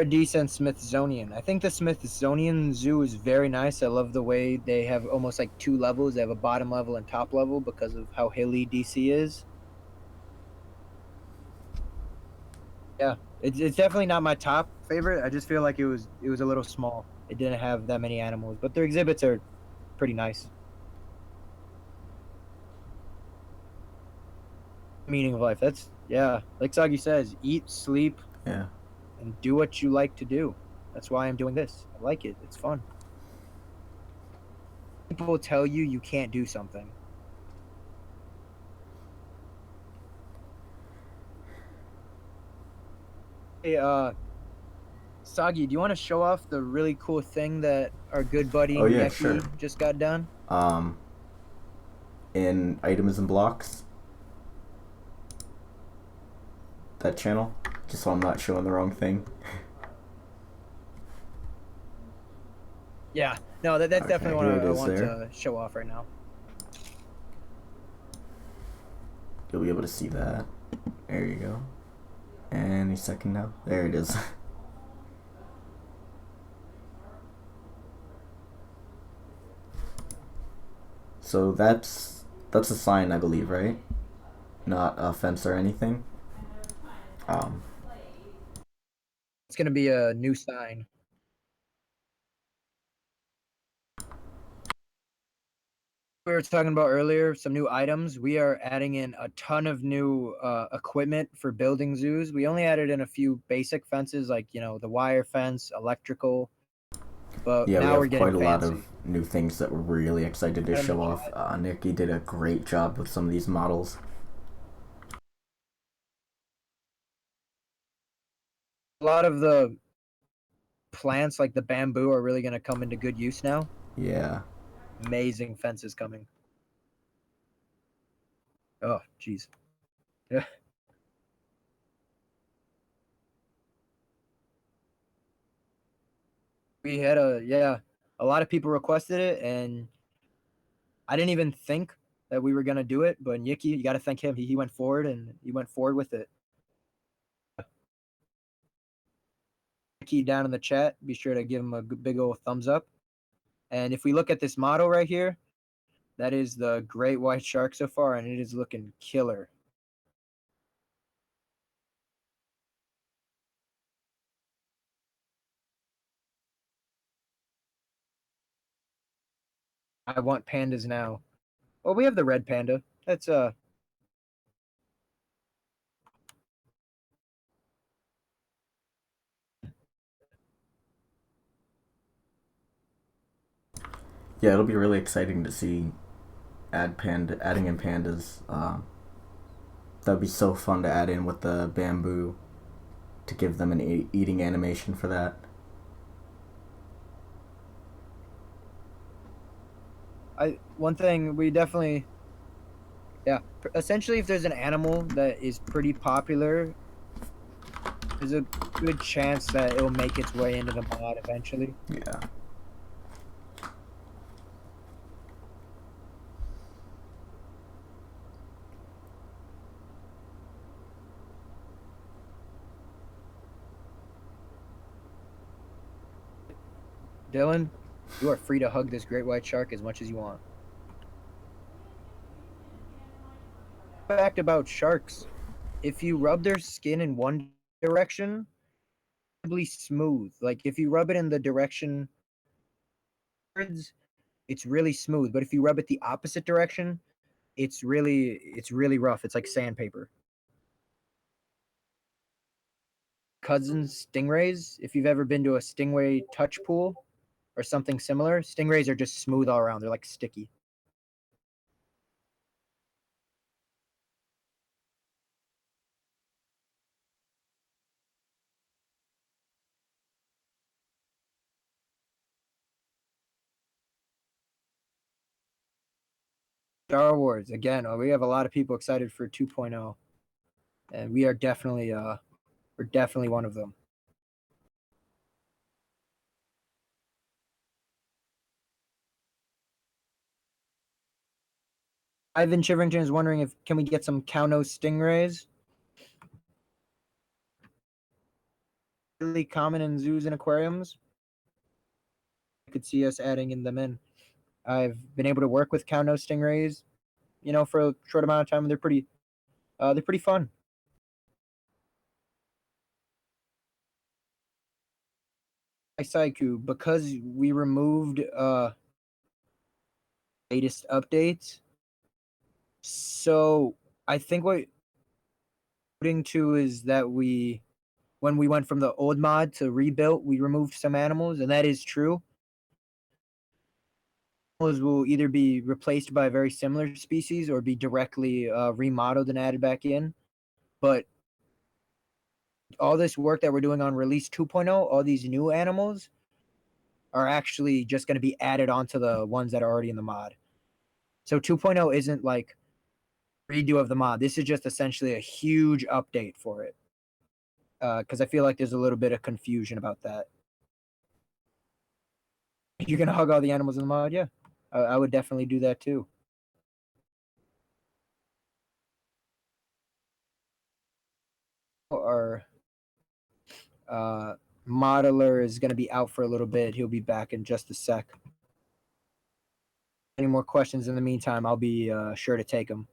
decent Smithsonian. I think the Smithsonian Zoo is very nice. I love the way they have almost like two levels. They have a bottom level and top level because of how hilly DC is. Yeah, it's definitely not my top favorite. I just feel like it was a little small. It didn't have that many animals, but their exhibits are pretty nice. Meaning of life. That's like Sagi says, eat, sleep, Yeah. and do what you like to do. That's why I'm doing this. I like it. It's fun. People tell you you can't do something. Hey, Sagi, do you want to show off the really cool thing that our good buddy Sure. just got done? In items and blocks. That channel, just so I'm not showing the wrong thing. Yeah, no, that's Okay, definitely what I want there. to show off right now. You'll be able to see that. There you go. Any second now. There it is. So that's a sign, I believe, right? Not a fence or anything. It's going to be a new sign. We were talking about earlier, some new items. We are adding in a ton of new equipment for building zoos. We only added in a few basic fences, like, you know, the wire fence, electrical, but Yeah, we now we're have getting quite a lot of fancy. new things that we're really excited to Out in the show off. chat. Nikki did a great job with some of these models. A lot of the plants, like the bamboo, are really going to come into good use now. Yeah. Amazing fences coming. Oh, jeez. Yeah. We had a lot of people requested it, and I didn't even think that we were gonna do it. But Yiki, you got to thank him. He went forward, and he went forward with it. Yiki down in the chat, be sure to give him a big old thumbs up. And if we look at this model right here, that is the great white shark so far, and it is looking killer. I want pandas now. Well, we have the red panda. That's Yeah, it'll be really exciting to see adding in pandas. That'd be so fun to add in with the bamboo to give them an eating animation for that. one thing we definitely, yeah. Essentially, if there's an animal that is pretty popular, there's a good chance that it'll make its way into the mod eventually. Yeah. Dylan, you are free to hug this great white shark as much as you want. Fact about sharks: if you rub their skin in one direction, incredibly smooth. Like if you rub it in the direction, it's really smooth. But if you rub it the opposite direction, it's really rough. It's like sandpaper. Cousins stingrays. If you've ever been to a stingray touch pool or something similar, stingrays are just smooth all around. They're like sticky. Star Wars again. We have a lot of people excited for 2.0, and we are definitely we're definitely one of them. Ivan Chiverington is wondering if can we get some cow-nose stingrays? Really common in zoos and aquariums. You could see us adding in them in. I've been able to work with cow-nose stingrays, you know, for a short amount of time, and they're pretty fun. Saiku, because we removed latest updates. So I think what putting to is that when we went from the old mod to rebuilt, we removed some animals, and that is true. Animals will either be replaced by a very similar species or be directly remodeled and added back in. But all this work that we're doing on release 2.0, all these new animals are actually just going to be added onto the ones that are already in the mod. So 2.0 isn't like redo of the mod. This is just essentially a huge update for it. Because I feel like there's a little bit of confusion about that. You're gonna hug all the animals in the mod, yeah. I would definitely do that too. Our modeler is gonna be out for a little bit. He'll be back in just a sec. Any more questions in the meantime, I'll be sure to take them.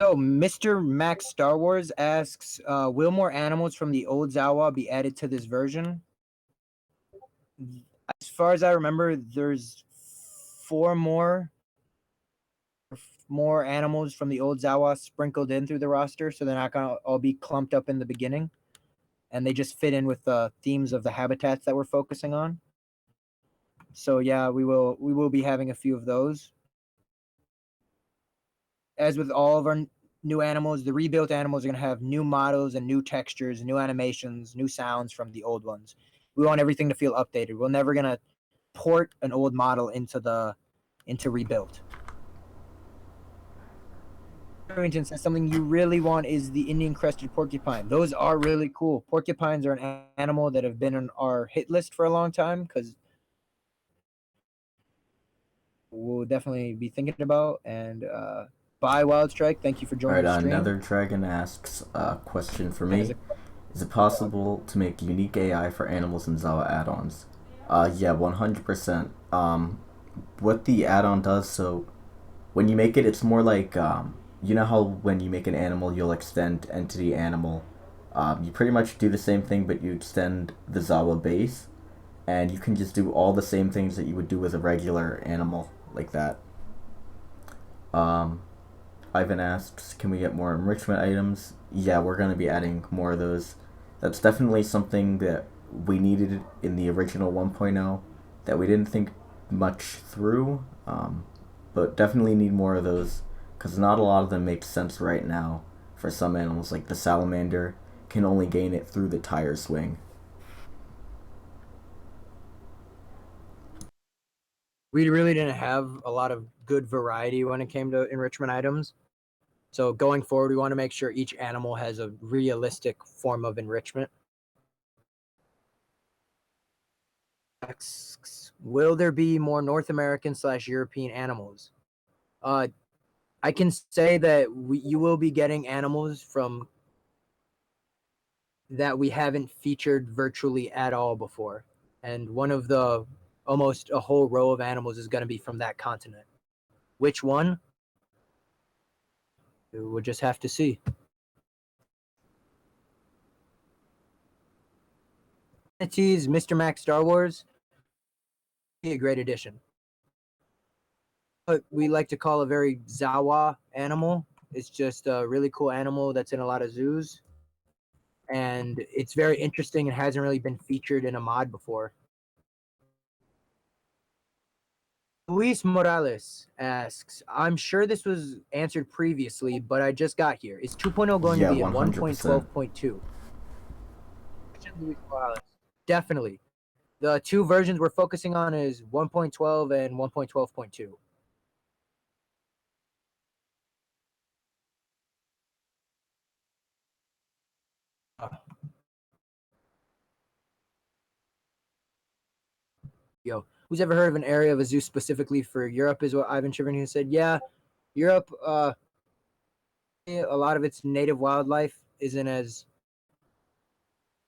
So Mr. Max Star Wars asks, will more animals from the old ZAWA be added to this version? As far as I remember, there's 4 more animals from the old ZAWA sprinkled in through the roster, so they're not gonna all be clumped up in the beginning, and they just fit in with the themes of the habitats that we're focusing on. So yeah, we will be having a few of those. As with all of our new animals, the rebuilt animals are going to have new models and new textures, new animations, new sounds from the old ones. We want everything to feel updated. We're never going to port an old model into rebuilt. For instance, something you really want is the Indian crested porcupine. Those are really cool. Porcupines are an animal that have been on our hit list for a long time because we'll definitely be thinking about. And bye, Wild Strike. Thank you for joining Alright, the stream. another dragon asks a question for As me. Is it possible to make unique AI for animals in ZAWA add-ons? Yeah, 100%. What the add-on does, so when you make it, it's more like, you know how when you make an animal, you'll extend entity animal. You pretty much do the same thing, but you extend the ZAWA base, and you can just do all the same things that you would do with a regular animal, like that. Um, Ivan asks, can we get more enrichment items? Yeah, we're going to be adding more of those. That's definitely something that we needed in the original 1.0 that we didn't think much through, but definitely need more of those because not a lot of them make sense right now for some animals, like the salamander can only gain it through the tire swing. We really didn't have a lot of good variety when it came to enrichment items. So going forward, we want to make sure each animal has a realistic form of enrichment. Will there be more North American / European animals? I can say that you will be getting animals from that we haven't featured virtually at all before. And one of the almost a whole row of animals is going to be from that continent. Which one? We'll just have to see. Mr. Max Star Wars, be a great addition. What we like to call a very ZAWA animal. It's just a really cool animal that's in a lot of zoos. And it's very interesting and hasn't really been featured in a mod before. Luis Morales asks, I'm sure this was answered previously, but I just got here. Is 2.0 going to Yeah, be in 100%. 1.12.2? Luis Morales. Definitely. The two versions we're focusing on is 1.12 and 1.12.2. Yo, who's ever heard of an area of a zoo specifically for Europe? Is what Ivan Chiverny said. Yeah, Europe. A lot of its native wildlife isn't as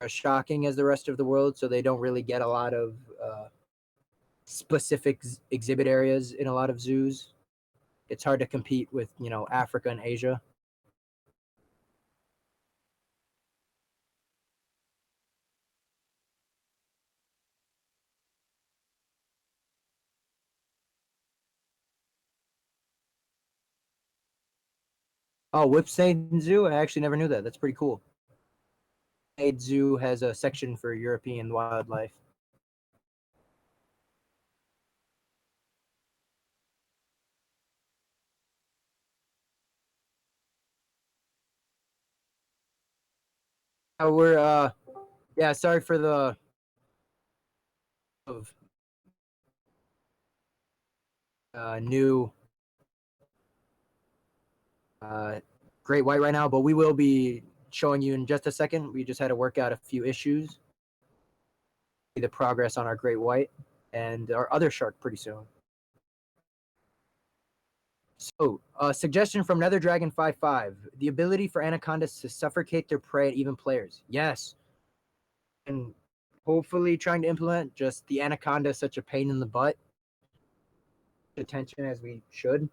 shocking as the rest of the world, so they don't really get a lot of specific exhibit areas in a lot of zoos. It's hard to compete with Africa and Asia. Oh, Whipsnade Zoo. I actually never knew that. That's pretty cool. Whipsnade Zoo has a section for European wildlife. We're yeah, sorry for the of new great white right now, but we will be showing you in just a second. We just had to work out a few issues. The progress on our great white and our other shark pretty soon. So, suggestion from Nether Dragon 55: the ability for anacondas to suffocate their prey at even players. Yes, and hopefully trying to implement. Just the anaconda is such a pain in the butt. Attention as we should.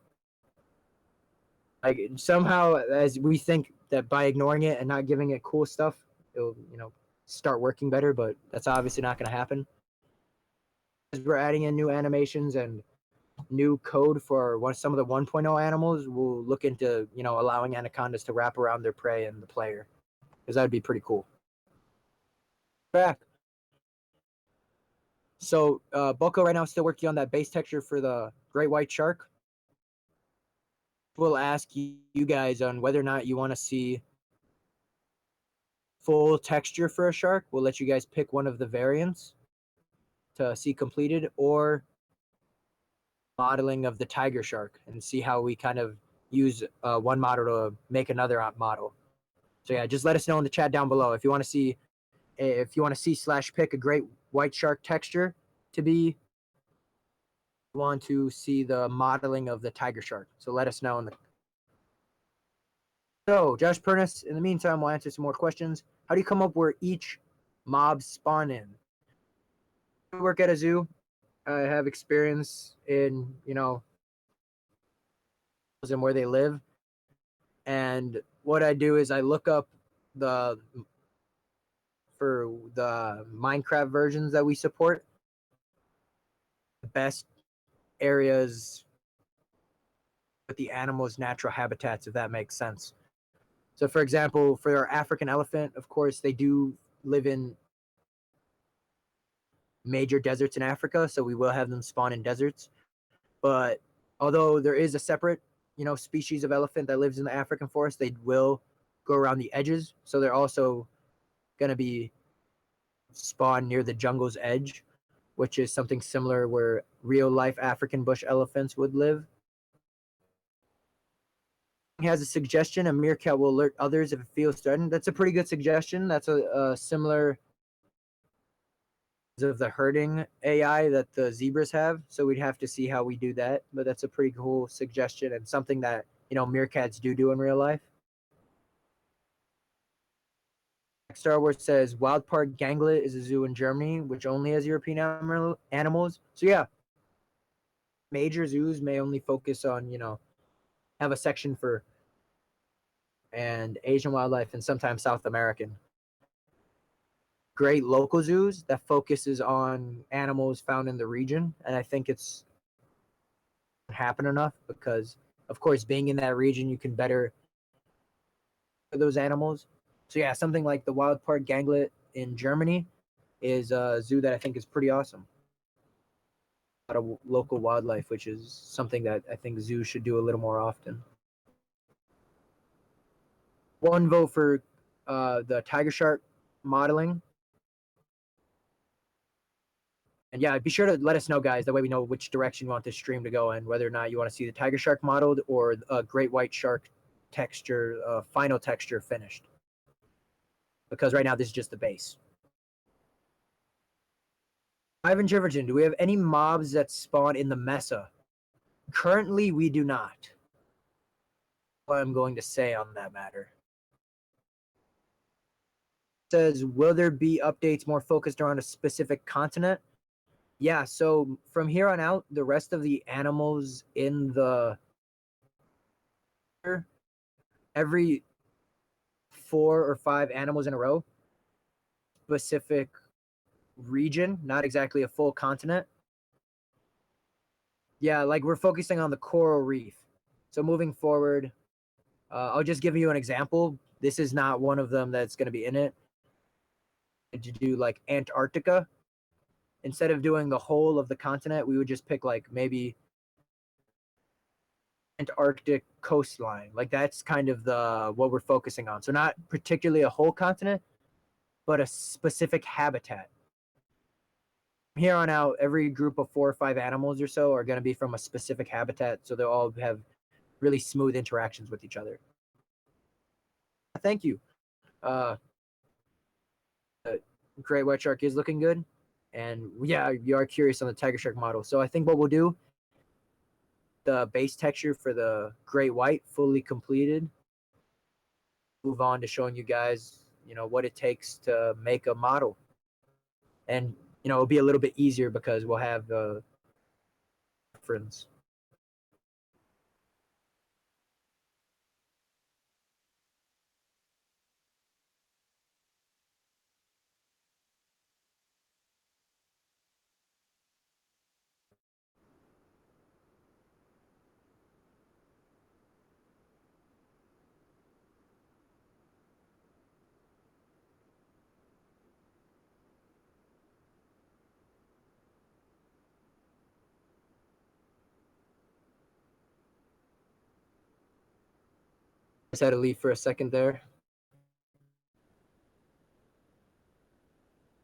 Like somehow, as we think that by ignoring it and not giving it cool stuff, it'll start working better. But that's obviously not going to happen. As we're adding in new animations and new code for some of the 1.0 animals, we'll look into allowing anacondas to wrap around their prey and the player, because that would be pretty cool. Back. So Boko right now is still working on that base texture for the great white shark. We'll ask you guys on whether or not you want to see full texture for a shark. We'll let you guys pick one of the variants to see completed, or modeling of the tiger shark, and see how we kind of use one model to make another model. So yeah, just let us know in the chat down below if you want to see pick a great white shark texture to be. Want to see the modeling of the tiger shark. So let us know in the. So Josh Pernus, in the meantime, we'll answer some more questions. How do you come up where each mob spawn in? I work at a zoo. I have experience in and where they live. And what I do is I look up for the Minecraft versions that we support, the best areas with the animals' natural habitats, if that makes sense. So, for example, for our African elephant, of course, they do live in major deserts in Africa, so we will have them spawn in deserts. But although there is a separate, species of elephant that lives in the African forest, they will go around the edges. So they're also going to be spawned near the jungle's edge, which is something similar where real life African bush elephants would live. He has a suggestion: a meerkat will alert others if it feels threatened. That's a pretty good suggestion. That's a similar of the herding AI that the zebras have. So we'd have to see how we do that. But that's a pretty cool suggestion and something that, meerkats do in real life. Star Wars says Wild Park Ganglet is a zoo in Germany, which only has European animals. So yeah, major zoos may only focus on, have a section for and Asian wildlife and sometimes South American. Great local zoos that focuses on animals found in the region, and I think it's happen enough because, of course, being in that region, you can better those animals. So yeah, something like the Wild Park Ganglet in Germany is a zoo that I think is pretty awesome. A lot of local wildlife, which is something that I think zoos should do a little more often. One vote for the tiger shark modeling. And yeah, be sure to let us know, guys. That way we know which direction you want this stream to go in, whether or not you want to see the tiger shark modeled or a great white shark texture, final texture finished. Because right now this is just the base. Ivan Jefferson, do we have any mobs that spawn in the Mesa? Currently, we do not. What I'm going to say on that matter. It says, will there be updates more focused around a specific continent? Yeah, so from here on out, the rest of the animals in the every 4 or 5 animals in a row, specific region, not exactly a full continent. Yeah, like we're focusing on the coral reef. So moving forward, I'll just give you an example. This is not one of them that's going to be in it. To do like Antarctica, instead of doing the whole of the continent, we would just pick like maybe Antarctic coastline. Like that's kind of the what we're focusing on. So not particularly a whole continent, but a specific habitat. From here on out, every group of 4 or 5 animals or so are going to be from a specific habitat, so they'll all have really smooth interactions with each other. Thank you. Great white shark is looking good, and yeah, you are curious on the tiger shark model. So I think what we'll do, the base texture for the great white fully completed, move on to showing you guys what it takes to make a model, and it'll be a little bit easier because we'll have the reference. Just had to leave for a second there.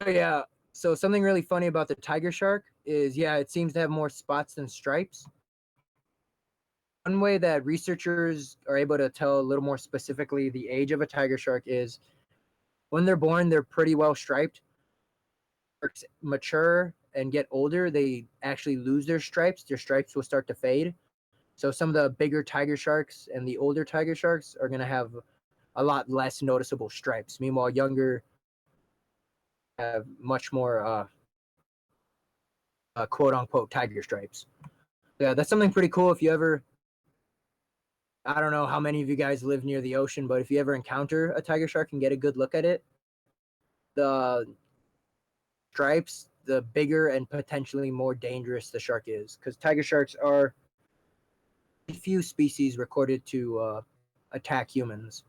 Oh, yeah. So something really funny about the tiger shark is, yeah, it seems to have more spots than stripes. One way that researchers are able to tell a little more specifically the age of a tiger shark is when they're born, they're pretty well striped. Sharks mature and get older, they actually lose their stripes. Their stripes will start to fade. So some of the bigger tiger sharks and the older tiger sharks are going to have a lot less noticeable stripes. Meanwhile, younger have much more quote unquote tiger stripes. Yeah, that's something pretty cool. If you ever, I don't know how many of you guys live near the ocean, but if you ever encounter a tiger shark and get a good look at it, the stripes, the bigger and potentially more dangerous the shark is. Because tiger sharks are a few species recorded to attack humans.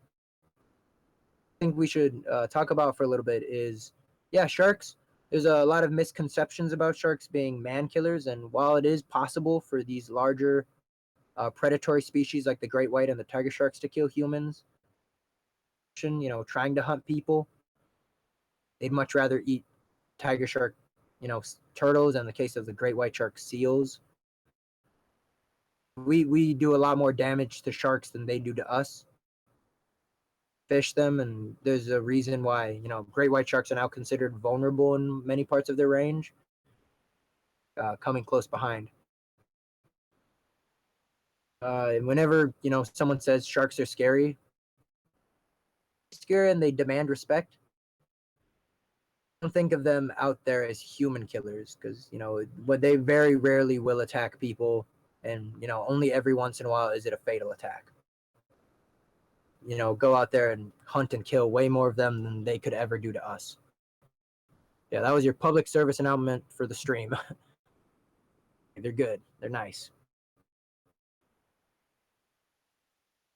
I think we should talk about for a little bit is, yeah, sharks. There's a lot of misconceptions about sharks being man killers, and while it is possible for these larger predatory species like the great white and the tiger sharks to kill humans, trying to hunt people, they'd much rather eat tiger shark, turtles, and in the case of the great white shark, seals. We do a lot more damage to sharks than they do to us. Fish them, and there's a reason why great white sharks are now considered vulnerable in many parts of their range, coming close behind. Whenever someone says sharks are scary and they demand respect, don't think of them out there as human killers, because what they very rarely will attack people, and only every once in a while is it a fatal attack. Go out there and hunt and kill way more of them than they could ever do to us. Yeah, that was your public service announcement for the stream. They're good. They're nice.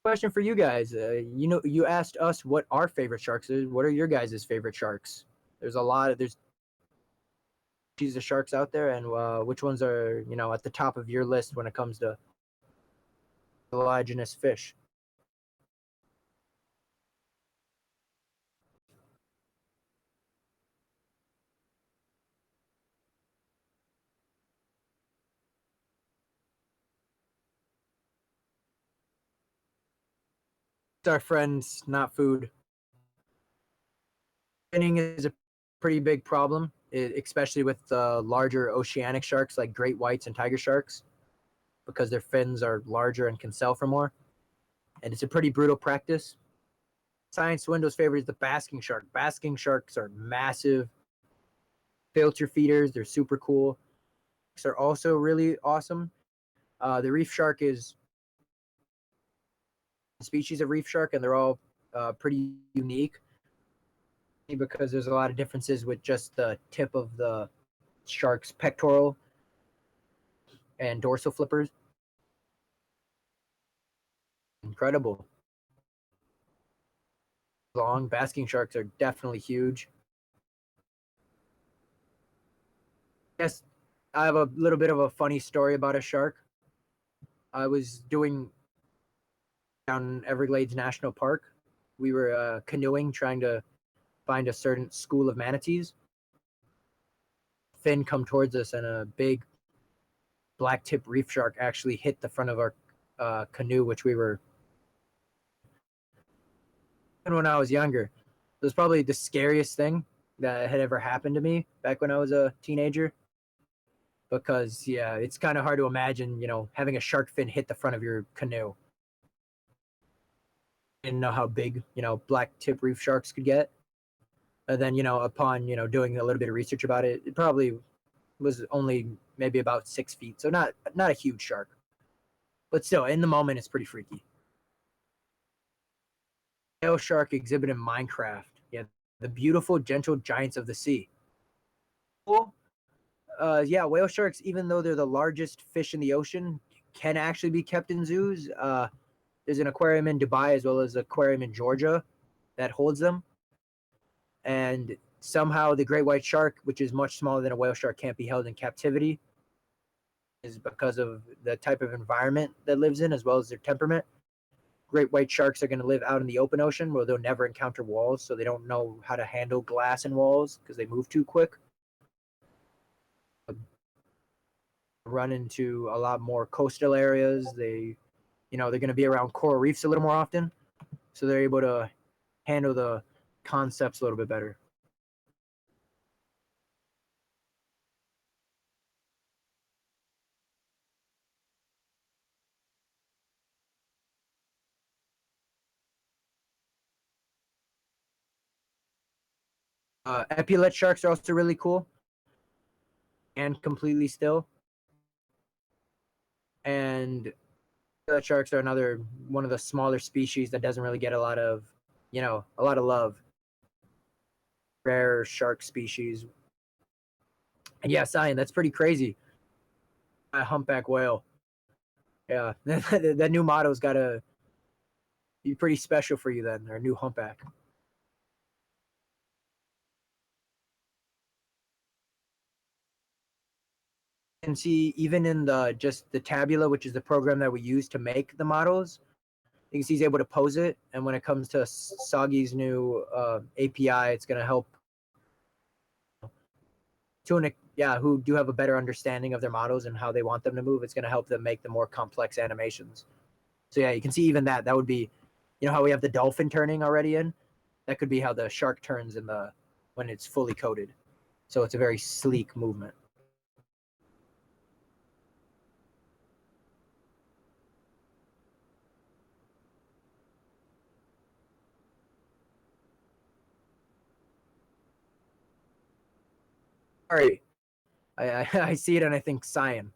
Question for you guys. You asked us what our favorite sharks is. What are your guys' favorite sharks? There's species of sharks out there, and which ones are at the top of your list when it comes to pelaginous fish? It's our friends, not food. Spinning is a pretty big problem, especially with larger oceanic sharks like great whites and tiger sharks, because their fins are larger and can sell for more. And it's a pretty brutal practice. Science Swindle's favorite is the basking shark. Basking sharks are massive filter feeders. They're super cool. They're also really awesome. The reef shark is a species of reef shark, and they're all pretty unique because there's a lot of differences with just the tip of the shark's pectoral and dorsal flippers. Incredible. Long basking sharks are definitely huge. Yes, I have a little bit of a funny story about a shark. I was doing down Everglades National Park. We were canoeing, trying to find a certain school of manatees. Fin come towards us, and a big black tip reef shark actually hit the front of our canoe, which we were. And when I was younger, it was probably the scariest thing that had ever happened to me back when I was a teenager. Because yeah, it's kind of hard to imagine, having a shark fin hit the front of your canoe. Didn't know how big, black tip reef sharks could get. And then, upon, doing a little bit of research about it, it probably was only maybe about 6 feet. So not a huge shark. But still, in the moment, it's pretty freaky. Whale shark exhibit in Minecraft. Yeah, the beautiful, gentle giants of the sea. Cool. Yeah, whale sharks, even though they're the largest fish in the ocean, can actually be kept in zoos. There's an aquarium in Dubai as well as an aquarium in Georgia that holds them. And somehow the great white shark, which is much smaller than a whale shark, can't be held in captivity, is because of the type of environment that lives in as well as their temperament. great white sharks are going to live out in the open ocean where they'll never encounter walls, so they don't know how to handle glass and walls because they move too quick. Run into a lot more coastal areas. They're going to be around coral reefs a little more often, so they're able to handle the concepts a little bit better. Epaulette sharks are also really cool and completely still. And epaulette sharks are another one of the smaller species that doesn't really get a lot of love. Rare shark species. And yeah, Cyan, that's pretty crazy. A humpback whale. Yeah, that new model's got to be pretty special for you then, our new humpback. And see, even in the Tabula, which is the program that we use to make the models, you can see he's able to pose it. And when it comes to Soggy's new API, it's going to help who do have a better understanding of their models and how they want them to move. It's going to help them make the more complex animations. So yeah, you can see even that would be, how we have the dolphin turning already in. That could be how the shark turns when it's fully coded. So it's a very sleek movement. All right. I see it and I think Cyan.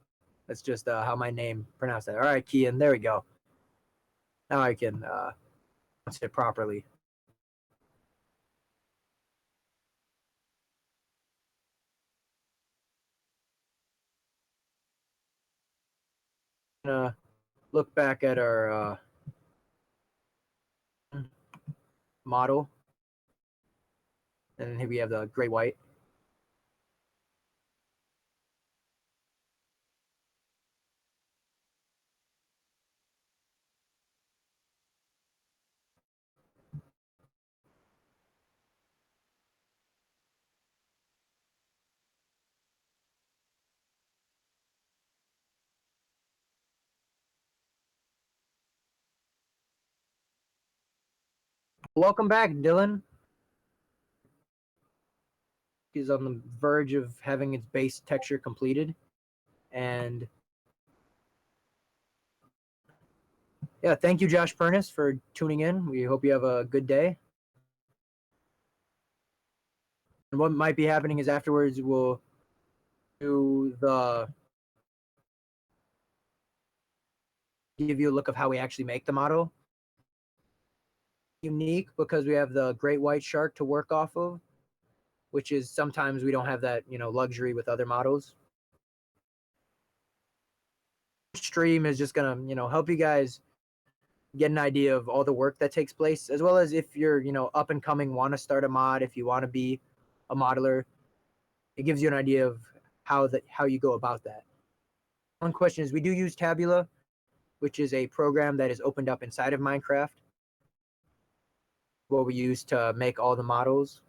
That's just how my name pronounced that. All right, Kian, there we go. Now I can pronounce it properly. Look back at our model, and here we have the gray white. Welcome back, Dylan. He's on the verge of having its base texture completed, and yeah, thank you, Josh Pernis, for tuning in. We hope you have a good day. And what might be happening is afterwards we'll do give you a look of how we actually make the model. Unique because we have the great white shark to work off of, which is sometimes we don't have that, luxury with other models. Stream is just gonna, help you guys get an idea of all the work that takes place, as well as if you're, up and coming, want to start a mod, if you want to be a modeler, it gives you an idea of how you go about that. One question is, we do use Tabula, which is a program that is opened up inside of Minecraft, what we use to make all the models.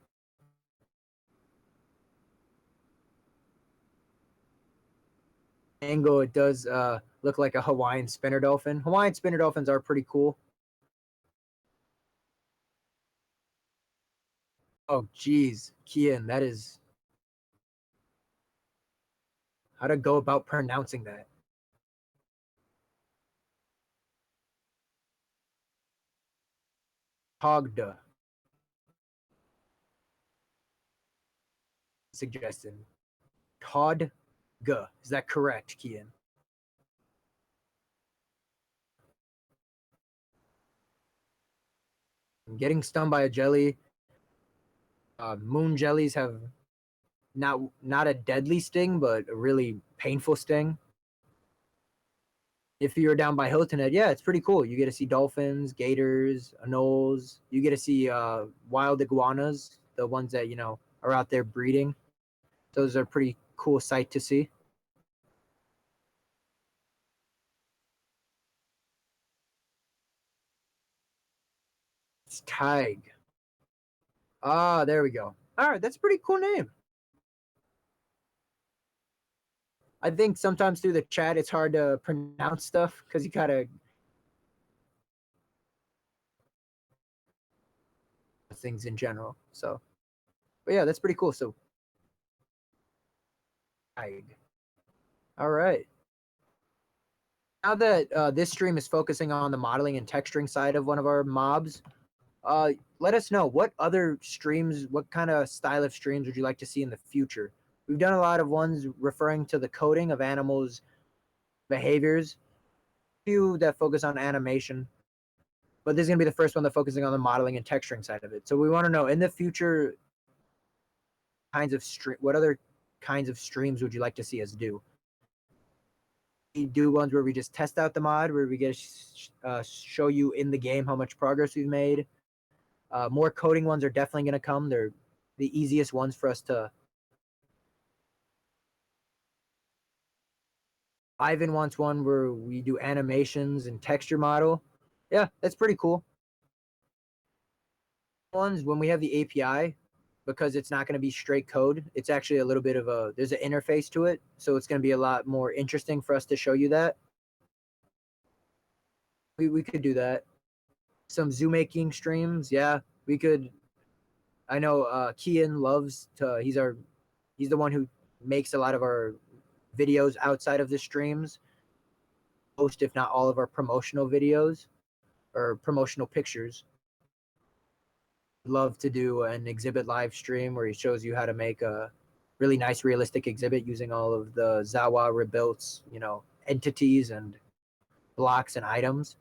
Angle, it does look like a Hawaiian spinner dolphin. Hawaiian spinner dolphins are pretty cool. Oh, geez, Kian, that is how to go about pronouncing that. Hogda. Suggestion. Todd G. Is that correct, Kian? Getting stung by a jelly. Moon jellies have not a deadly sting, but a really painful sting. If you're down by Hilton Head, yeah, it's pretty cool. You get to see dolphins, gators, anoles. You get to see wild iguanas, the ones that are out there breeding. Those are pretty cool sight to see. It's Tig. Ah, there we go. All right, that's a pretty cool name. I think sometimes through the chat it's hard to pronounce stuff because you gotta things in general. So, but yeah, that's pretty cool. So, Tig. All right. Now that this stream is focusing on the modeling and texturing side of one of our mobs, let us know what other streams, what kind of style of streams would you like to see in the future? We've done a lot of ones referring to the coding of animals' behaviors, few that focus on animation, but this is going to be the first one that focusing on the modeling and texturing side of it. So we want to know in the future kinds of stream, what other kinds of streams would you like to see us do? We do ones where we just test out the mod, where we get show you in the game how much progress we've made. More coding ones are definitely going to come. They're the easiest ones for us to. Ivan wants one where we do animations and texture model. Yeah, that's pretty cool. Ones when we have the API, because it's not going to be straight code. It's actually a little bit of a, there's an interface to it. So it's going to be a lot more interesting for us to show you that. We could do that. Some zoo making streams. Yeah, we could. I know Kian loves to, he's the one who makes a lot of our videos outside of the streams. Most, if not all of our promotional videos or promotional pictures. Love to do an exhibit live stream where he shows you how to make a really nice realistic exhibit using all of the ZAWA rebuilt, entities and blocks and items.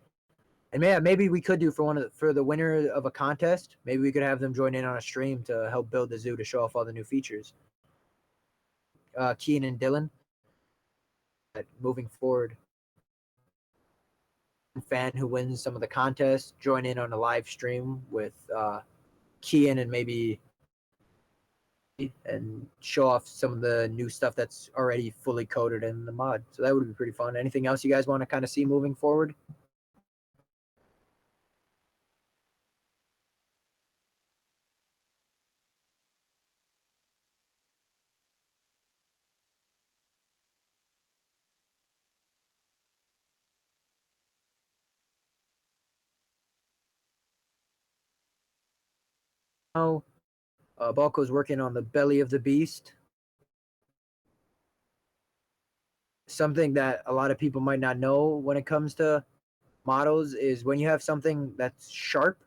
And yeah, maybe we could do for the winner of a contest, maybe we could have them join in on a stream to help build the zoo to show off all the new features. Keen and Dylan, moving forward, fan who wins some of the contests, join in on a live stream with Kian and maybe and show off some of the new stuff that's already fully coded in the mod. So that would be pretty fun. Anything else you guys want to kind of see moving forward? Now, Balco's working on the belly of the beast. Something that a lot of people might not know when it comes to models is when you have something that's sharp,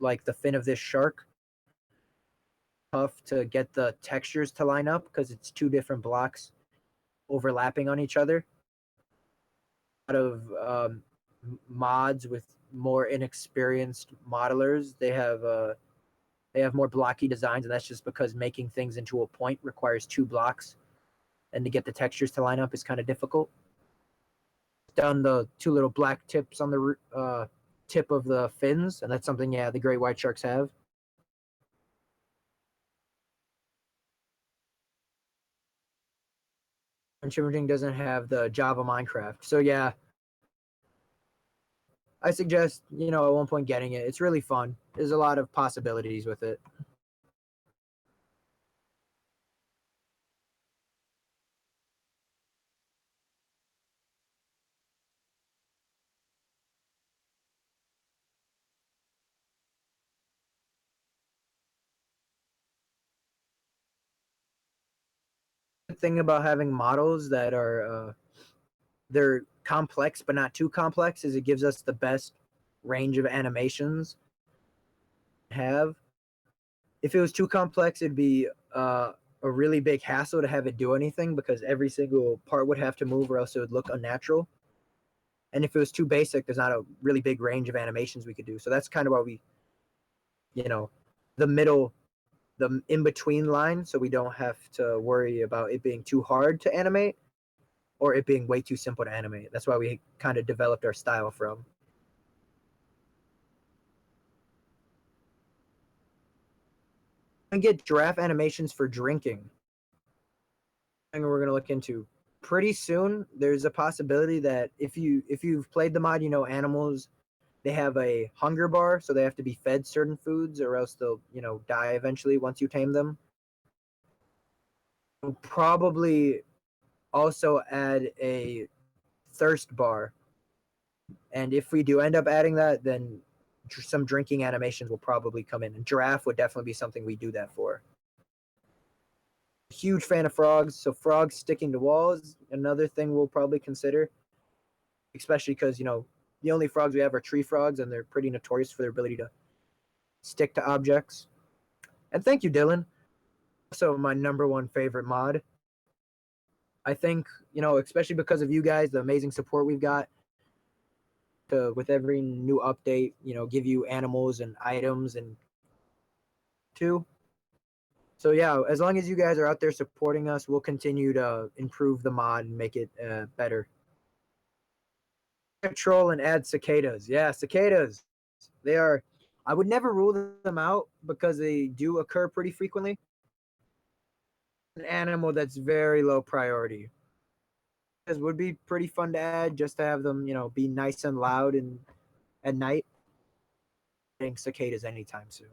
like the fin of this shark, tough to get the textures to line up because it's two different blocks overlapping on each other. A lot of mods with more inexperienced modelers, they have more blocky designs, and that's just because making things into a point requires two blocks, and to get the textures to line up is kind of difficult. Down the two little black tips on the tip of the fins, and that's something, yeah, the great white sharks have. And Shimmerting doesn't have the Java Minecraft. So yeah, I suggest, at one point getting it. It's really fun. There's a lot of possibilities with it. The thing about having models that are they're complex but not too complex is it gives us the best range of animations have. If it was too complex, it'd be a really big hassle to have it do anything because every single part would have to move or else it would look unnatural. And if it was too basic, there's not a really big range of animations we could do. So that's kind of why we, the middle, the in between line, so we don't have to worry about it being too hard to animate or it being way too simple to animate. That's why we kind of developed our style from. And get giraffe animations for drinking. And we're going to look into pretty soon. There's a possibility that if you've played the mod, animals, they have a hunger bar, so they have to be fed certain foods or else they'll, die eventually once you tame them. We'll probably also add a thirst bar. And if we do end up adding that, then some drinking animations will probably come in. And giraffe would definitely be something we do that for. Huge fan of frogs, so frogs sticking to walls, another thing we'll probably consider. Especially because, the only frogs we have are tree frogs, and they're pretty notorious for their ability to stick to objects. And thank you, Dylan. Also, my number one favorite mod. I think, especially because of you guys, the amazing support we've got with every new update, give you animals and items and too. So yeah, as long as you guys are out there supporting us, we'll continue to improve the mod and make it better. Troll and add cicadas. Yeah, cicadas. They are. I would never rule them out because they do occur pretty frequently. An animal that's very low priority. This would be pretty fun to add just to have them, be nice and loud and at night. I think cicadas anytime soon.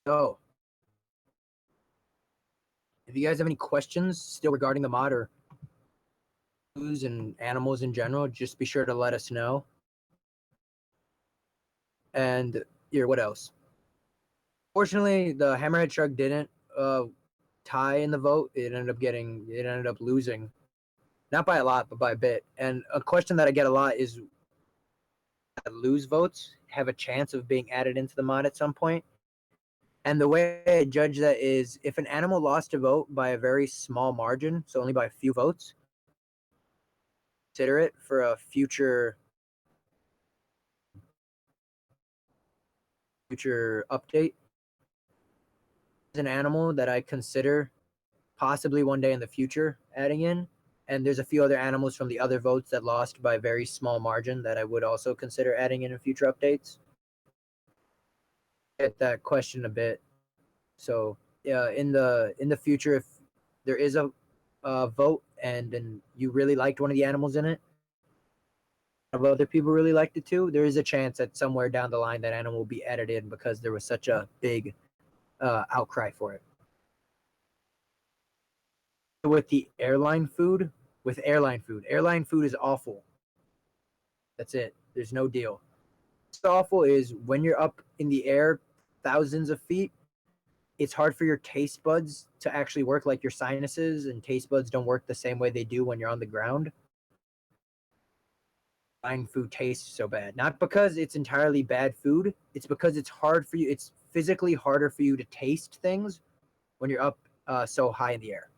So, if you guys have any questions still regarding the mod or news and animals in general, just be sure to let us know. And here, what else? Fortunately, the hammerhead shark didn't tie in the vote. It ended up losing, not by a lot, but by a bit. And a question that I get a lot is, lose votes have a chance of being added into the mod at some point. And the way I judge that is if an animal lost a vote by a very small margin, so only by a few votes, consider it for a future update. It's an animal that I consider possibly one day in the future adding in. And there's a few other animals from the other votes that lost by a very small margin that I would also consider adding in future updates. Get that question a bit. So in the future, if there is a vote and you really liked one of the animals in it, of other people really liked it too, there is a chance that somewhere down the line that animal will be added in because there was such a big outcry for it. With the airline food, airline food is awful. That's it. There's no deal. What's awful is when you're up in the air thousands of feet, it's hard for your taste buds to actually work. Like your sinuses and taste buds don't work the same way they do when you're on the ground. Flying food tastes so bad. Not because it's entirely bad food, it's because it's hard for you. It's physically harder for you to taste things when you're up so high in the air.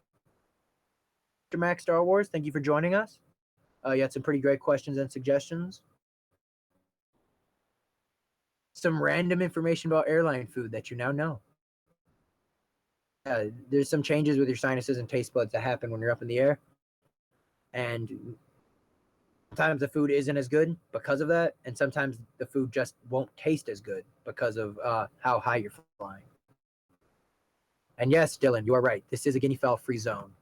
Mr. Max Star Wars, thank you for joining us. You had some pretty great questions and suggestions. Some random information about airline food that you now know. There's some changes with your sinuses and taste buds that happen when you're up in the air. And sometimes the food isn't as good because of that. And sometimes the food just won't taste as good because of how high you're flying. And yes, Dylan, you are right. This is a guinea fowl free zone.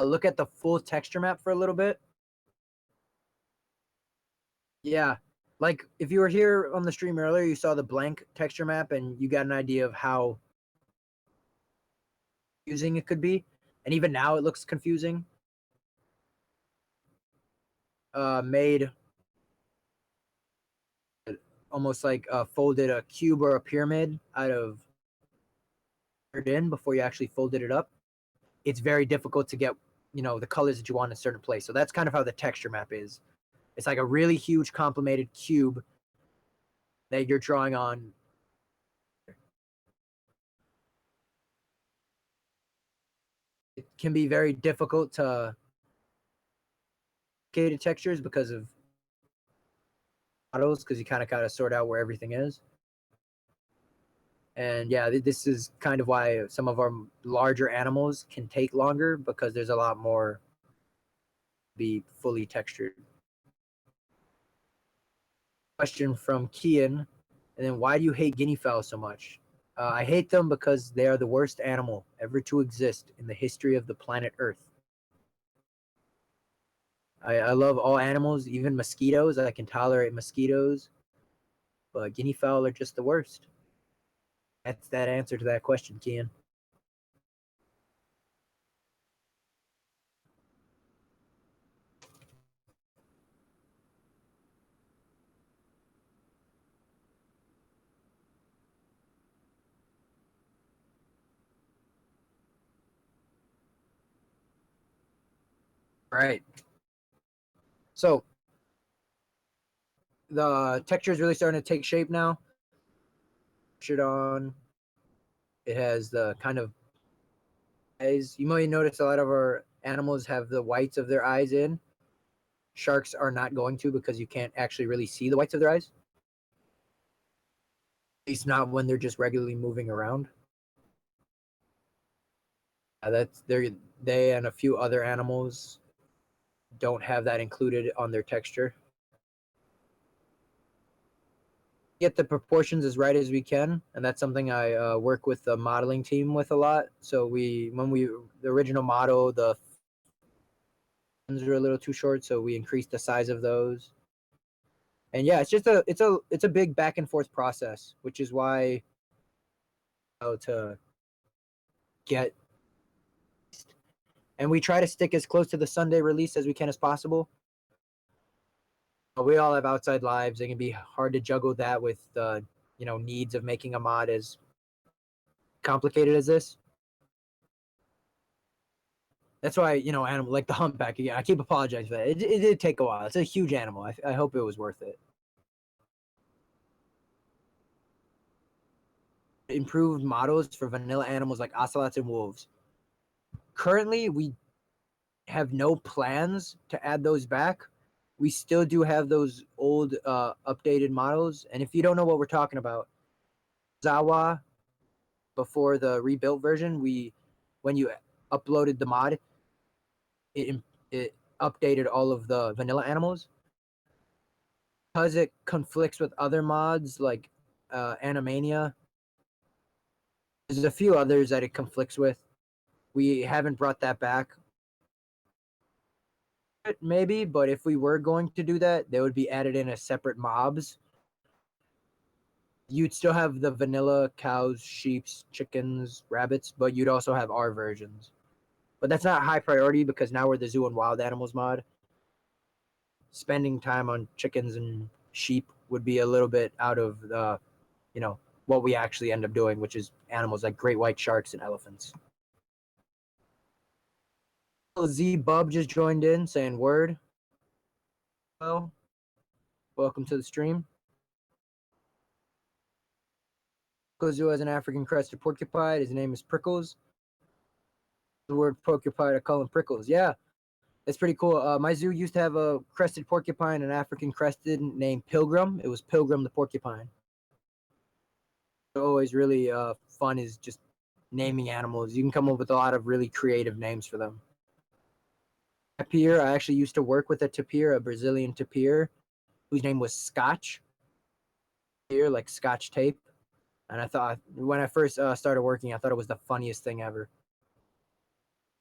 Look at the full texture map for a little bit. Yeah, like if you were here on the stream earlier, you saw the blank texture map and you got an idea of how confusing it could be. And even now it looks confusing. Made almost like folded a cube or a pyramid out of in before you actually folded it up. It's very difficult to get, the colors that you want in a certain place. So that's kind of how the texture map is. It's like a really huge complicated cube that you're drawing on. It can be very difficult to textures because of models, because you kind of gotta sort out where everything is. And yeah, this is kind of why some of our larger animals can take longer, because there's a lot more be fully textured. Question from Kian, and then why do you hate guinea fowl so much? I hate them because they are the worst animal ever to exist in the history of the planet Earth. I love all animals, even mosquitoes. I can tolerate mosquitoes, but guinea fowl are just the worst. That's that answer to that question, Kian. Right. So the texture is really starting to take shape now. Shit on. It has the kind of eyes. You might notice a lot of our animals have the whites of their eyes in. Sharks are not going to, because you can't actually really see the whites of their eyes. At least not when they're just regularly moving around. That's they and a few other animals don't have that included on their texture. Get the proportions as right as we can, and that's something I work with the modeling team with a lot. So the original model, the fins were a little too short, so we increased the size of those. And yeah, it's a big back and forth process, which is why to get, and we try to stick as close to the Sunday release as we can as possible. But we all have outside lives. It can be hard to juggle that with the needs of making a mod as complicated as this. That's why animal like the humpback. Again, I keep apologizing for that. It did take a while. It's a huge animal. I hope it was worth it. Improved models for vanilla animals like ocelots and wolves. Currently, we have no plans to add those back. We still do have those old updated models. And if you don't know what we're talking about, ZAWA, before the rebuilt version, when you uploaded the mod, it updated all of the vanilla animals. Because it conflicts with other mods like Animania, there's a few others that it conflicts with. We haven't brought that back. Maybe, but if we were going to do that, they would be added in as separate mobs. You'd still have the vanilla cows, sheep, chickens, rabbits, but you'd also have our versions. But that's not high priority, because now we're the zoo and wild animals mod. Spending time on chickens and sheep would be a little bit out of what we actually end up doing, which is animals like great white sharks and elephants. Z Bub just joined in saying word. Well, welcome to the stream. Zoo has an African crested porcupine. His name is Prickles. The word porcupine, I call him Prickles. Yeah, it's pretty cool. My zoo used to have a crested porcupine, an African crested named Pilgrim. It was Pilgrim the porcupine. Always really fun is just naming animals. You can come up with a lot of really creative names for them. Tapir, I actually used to work with a tapir, a Brazilian tapir, whose name was Scotch. Here, like Scotch tape. And I thought, when I first started working, I thought it was the funniest thing ever.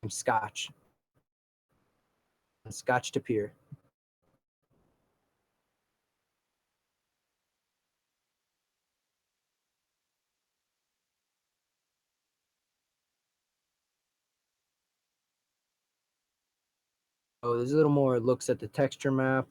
Scotch. Scotch tapir. Oh, there's a little more looks at the texture map.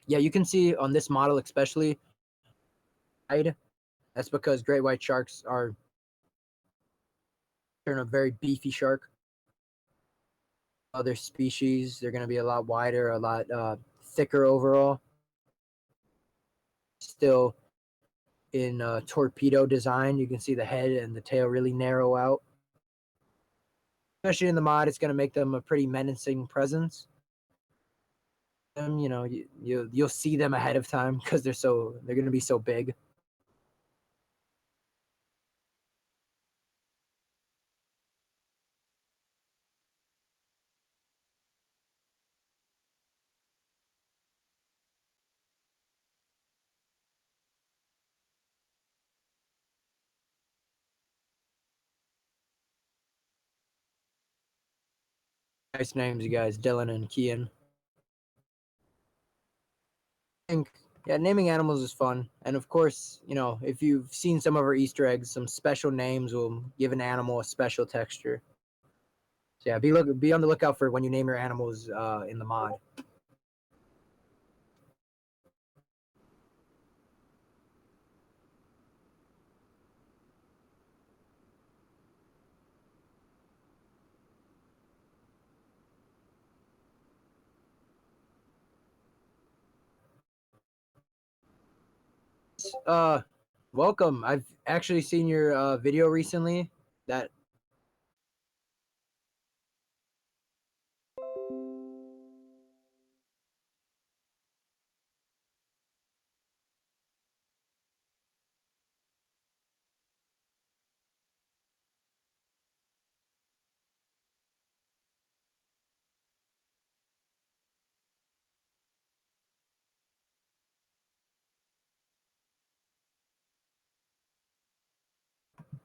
Yeah, you can see on this model especially, that's because great white sharks are a very beefy shark. other species. They're going to be a lot wider, a lot thicker overall. Still in torpedo design, you can see the head and the tail really narrow out. Especially in the mod, it's going to make them a pretty menacing presence. You know, you'll see them ahead of time because they're going to be so big. Nice names, you guys, Dylan and Kian. I think, yeah, naming animals is fun. And of course, you know, if you've seen some of our Easter eggs, some special names will give an animal a special texture. So yeah, be on the lookout for when you name your animals in the mod. Uh, welcome. I've actually seen your video recently. That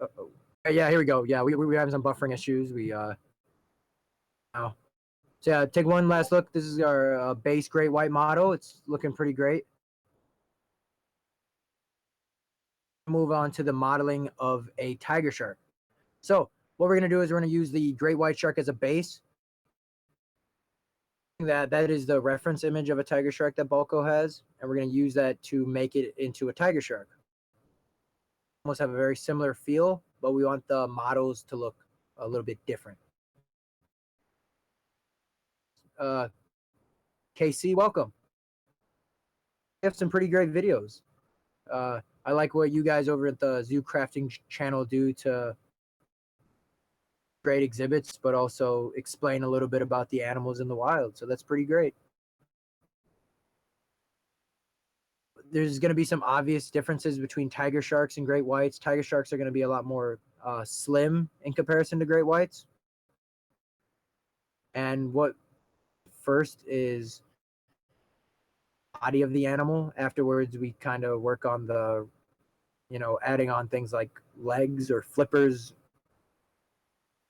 uh-oh. Yeah, here we go. Yeah, we have some buffering issues. We now. So yeah, take one last look. This is our base great white model. It's looking pretty great. Move on to the modeling of a tiger shark. So what we're gonna do is we're gonna use the great white shark as a base. That is the reference image of a tiger shark that Balco has, and we're gonna use that to make it into a tiger shark. Almost have a very similar feel, but we want the models to look a little bit different. KC, welcome. We have some pretty great videos. I like what you guys over at the Zoo Crafting channel do to great exhibits, but also explain a little bit about the animals in the wild. So that's pretty great. There's going to be some obvious differences between tiger sharks and great whites. Tiger sharks are going to be a lot more slim in comparison to great whites. And what first is body of the animal. Afterwards, we kind of work on the, you know, adding on things like legs or flippers.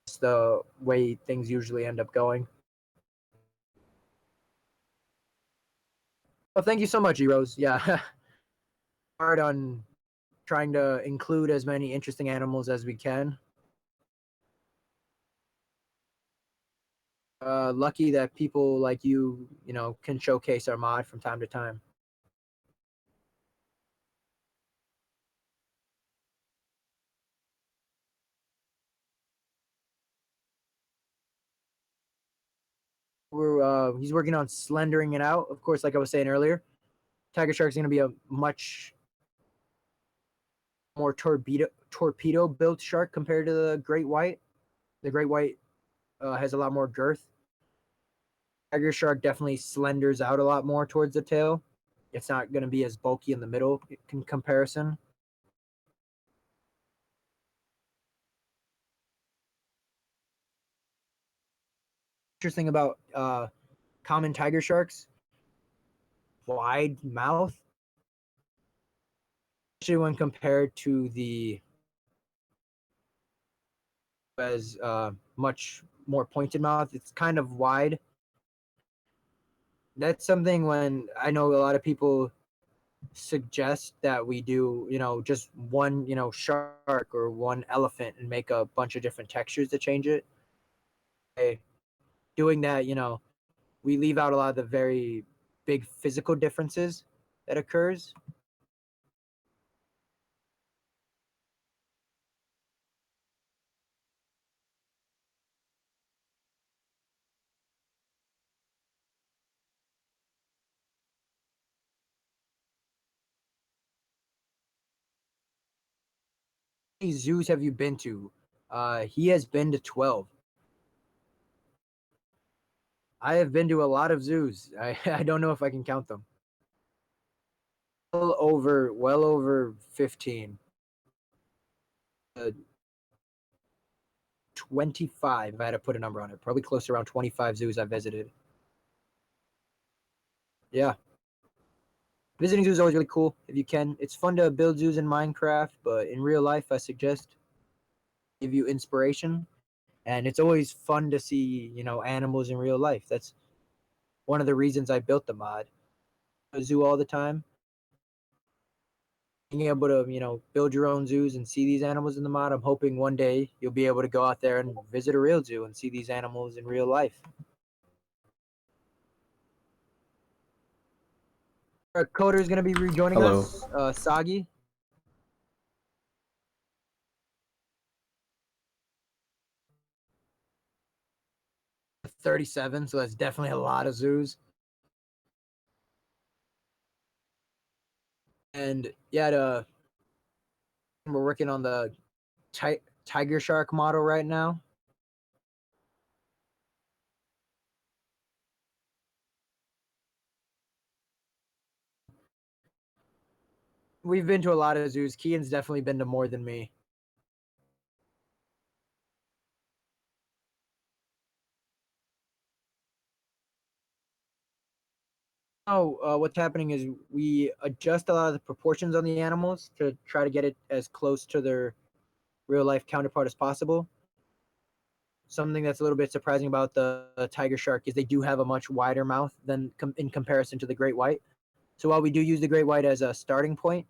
It's the way things usually end up going. Well, thank you so much, Eros. Yeah, hard on trying to include as many interesting animals as we can. Lucky that people like you know, can showcase our mod from time to time. He's working on slendering it out. Of course, like I was saying earlier, tiger shark's going to be a much more torpedo built shark compared to the great white. The great white has a lot more girth. Tiger shark definitely slenders out a lot more towards the tail. It's not going to be as bulky in the middle in comparison. Interesting about common tiger sharks, wide mouth, especially when compared to the as much more pointed mouth. It's kind of wide. That's something when I know a lot of people suggest that we do, you know, just one, you know, shark or one elephant and make a bunch of different textures to change it. Doing that, you know, we leave out a lot of the very big physical differences that occurs. many zoos have you been to? He has been to 12. I have been to a lot of zoos. I don't know if I can count them. Well over 15. 25, if I had to put a number on it. Probably close to around 25 zoos I've visited. Yeah. Visiting zoos is always really cool if you can. It's fun to build zoos in Minecraft, but in real life, I suggest give you inspiration. And it's always fun to see, animals in real life. That's one of the reasons I built the mod. A zoo all the time. Being able to, build your own zoos and see these animals in the mod. I'm hoping one day you'll be able to go out there and visit a real zoo and see these animals in real life. Our coder is going to be rejoining Hello. us, Sagi. 37, so that's definitely a lot of zoos. And yeah, we're working on the tiger shark model right now. We've been to a lot of zoos. Kian's definitely been to more than me. Oh, what's happening is we adjust a lot of the proportions on the animals to try to get it as close to their real life counterpart as possible. Something that's a little bit surprising about the tiger shark is they do have a much wider mouth than in comparison to the great white. So while we do use the great white as a starting point,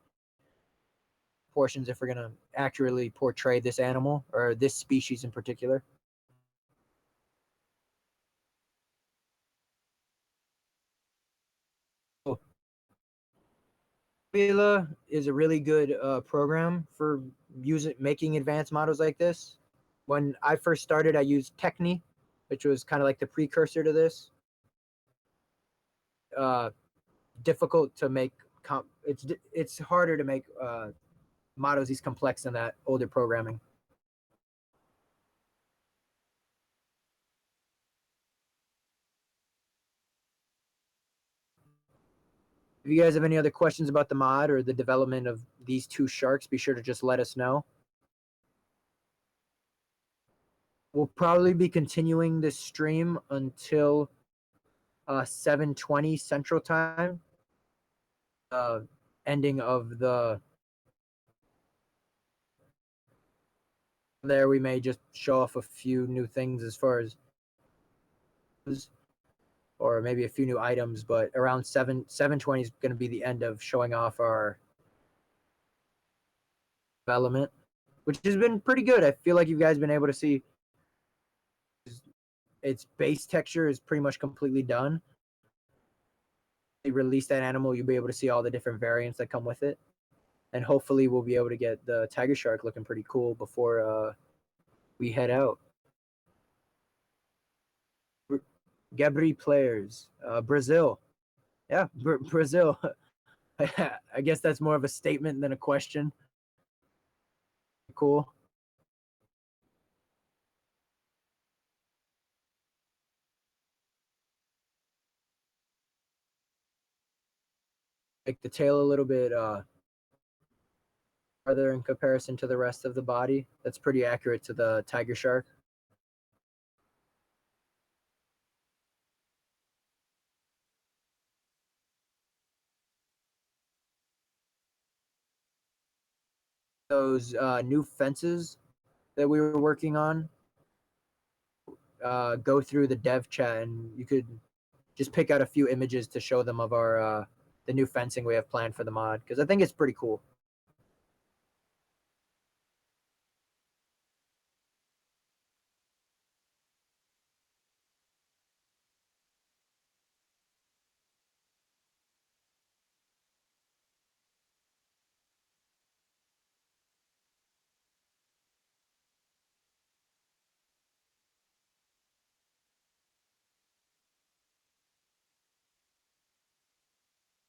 portions if we're going to accurately portray this animal or this species in particular. Vela is a really good program for making advanced models like this. When I first started, I used Techni, which was kind of like the precursor to this. Difficult to make. It's harder to make models these complex than that older programming. If you guys have any other questions about the mod or the development of these two sharks, be sure to just let us know. We'll probably be continuing this stream until 7:20 Central Time. Ending of the there we may just show off a few new things as far as or maybe a few new items, but around 7:20 is going to be the end of showing off our development, which has been pretty good. I feel like you guys been able to see its base texture is pretty much completely done. They release that animal, you'll be able to see all the different variants that come with it. And hopefully we'll be able to get the tiger shark looking pretty cool before we head out. Gabri players, Brazil. Yeah, Brazil. I guess that's more of a statement than a question. Cool. Make the tail a little bit farther in comparison to the rest of the body. That's pretty accurate to the tiger shark. Those new fences that we were working on, go through the dev chat and you could just pick out a few images to show them of our the new fencing we have planned for the mod, because I think it's pretty cool.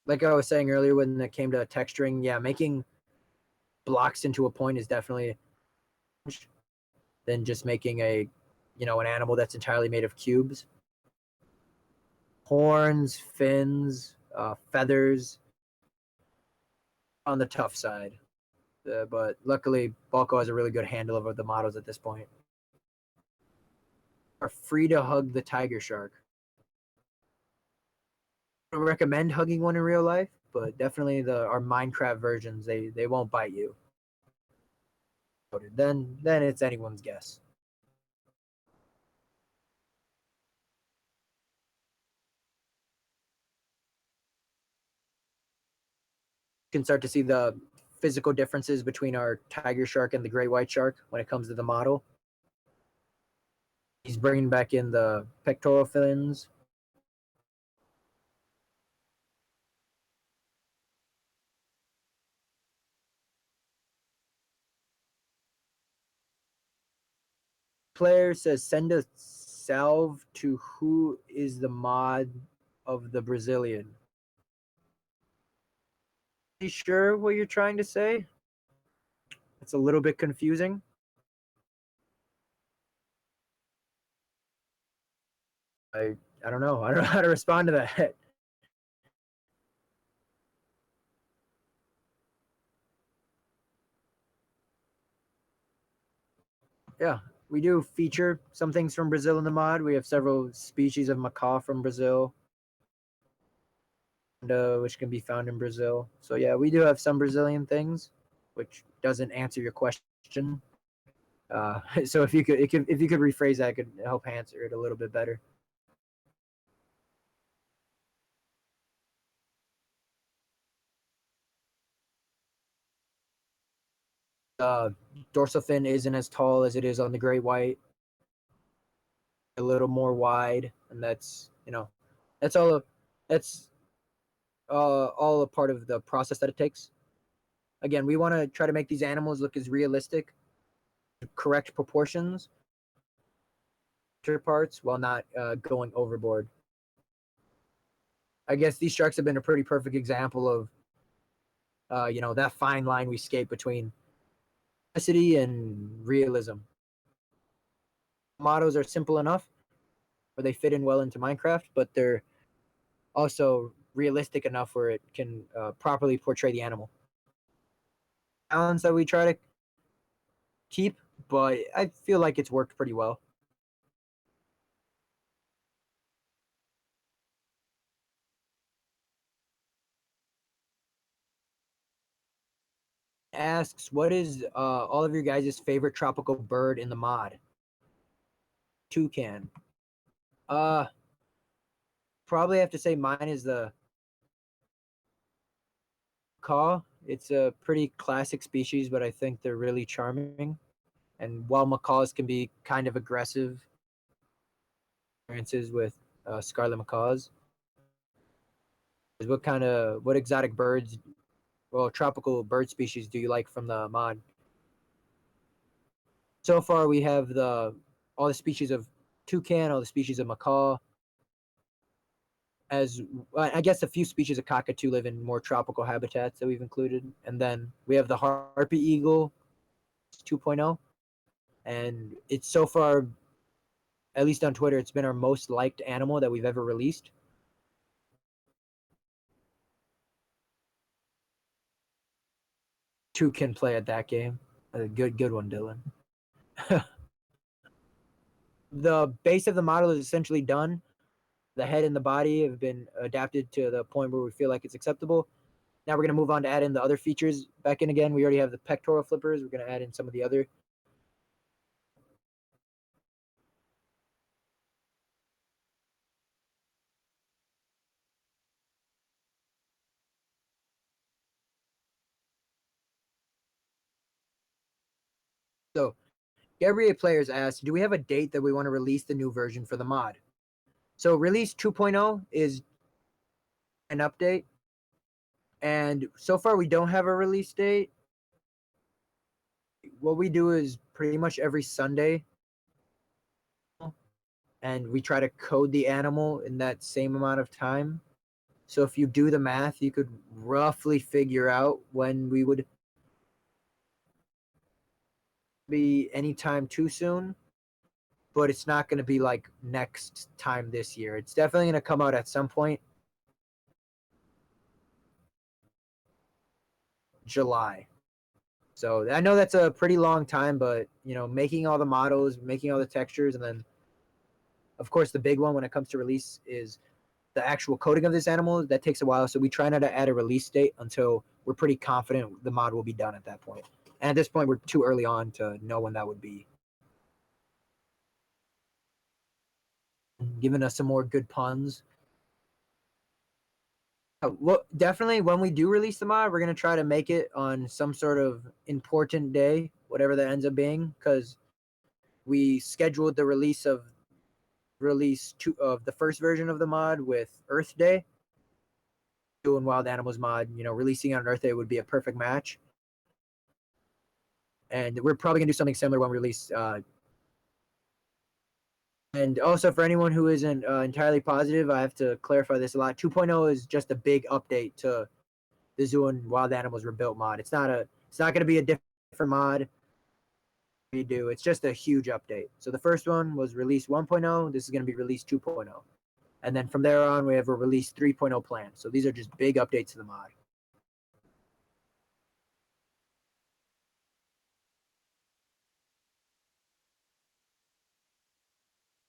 Like I was saying earlier when it came to texturing, yeah, making blocks into a point is definitely than just making an animal that's entirely made of cubes. Horns, fins, feathers on the tough side. But luckily, Balco has a really good handle over the models at this point. Are free to hug the tiger shark. I don't recommend hugging one in real life, but definitely our Minecraft versions, they won't bite you. Then it's anyone's guess. You can start to see the physical differences between our tiger shark and the great white shark when it comes to the model. He's bringing back in the pectoral fins. Player says send a salve to who is the mod of the Brazilian. Are you sure what you're trying to say? It's a little bit confusing. I don't know. I don't know how to respond to that. Yeah, we do feature some things from Brazil in the mod. We have several species of macaw from Brazil, which can be found in Brazil. So yeah, we do have some Brazilian things, which doesn't answer your question. So if you could rephrase that, I could help answer it a little bit better. Dorsal fin isn't as tall as it is on the great white. A little more wide, and that's that's all. That's all a part of the process that it takes. Again, we want to try to make these animals look as realistic, correct proportions, parts, while not going overboard. I guess these sharks have been a pretty perfect example of, that fine line we skate between simplicity and realism. Models are simple enough, where they fit in well into Minecraft, but they're also realistic enough where it can properly portray the animal. Balance that we try to keep, but I feel like it's worked pretty well. Asks, what is all of your guys' favorite tropical bird in the mod? Toucan. Uh, Probably have to say mine is the macaw. It's a pretty classic species, but I think they're really charming. And while macaws can be kind of aggressive, experiences with scarlet macaws. What exotic birds, well, tropical bird species do you like from the mod? So far, we have all the species of toucan, all the species of macaw, as I guess a few species of cockatoo live in more tropical habitats that we've included. And then we have the harpy eagle 2.0. And it's so far, at least on Twitter, it's been our most liked animal that we've ever released. Two can play at that game. A good one, Dylan. The base of the model is essentially done. The head and the body have been adapted to the point where we feel like it's acceptable. Now we're going to move on to add in the other features back in again. We already have the pectoral flippers. We're going to add in some of the other. So Gabriel Players asked, do we have a date that we want to release the new version for the mod? So release 2.0 is an update. And so far we don't have a release date. What we do is pretty much every Sunday, and we try to code the animal in that same amount of time. So if you do the math, you could roughly figure out when we would be anytime too soon, but it's not going to be like next time this year. It's definitely going to come out at some point. July. So I know that's a pretty long time, but making all the models, making all the textures, and then of course the big one when it comes to release is the actual coding of this animal. That takes a while, so we try not to add a release date until we're pretty confident the mod will be done at that point. And at this point, we're too early on to know when that would be. Giving us some more good puns. Well, definitely when we do release the mod, we're gonna try to make it on some sort of important day, whatever that ends up being, because we scheduled the release of the first version of the mod with Earth Day. Doing Wild Animals mod, releasing on Earth Day would be a perfect match. And we're probably gonna do something similar when we release. And also, for anyone who isn't entirely positive, I have to clarify this a lot. 2.0 is just a big update to the Zoo and Wild Animals Rebuilt mod. It's not going to be a different mod. We do. It's just a huge update. So the first one was release 1.0. This is going to be release 2.0. And then from there on, we have a release 3.0 plan. So these are just big updates to the mod.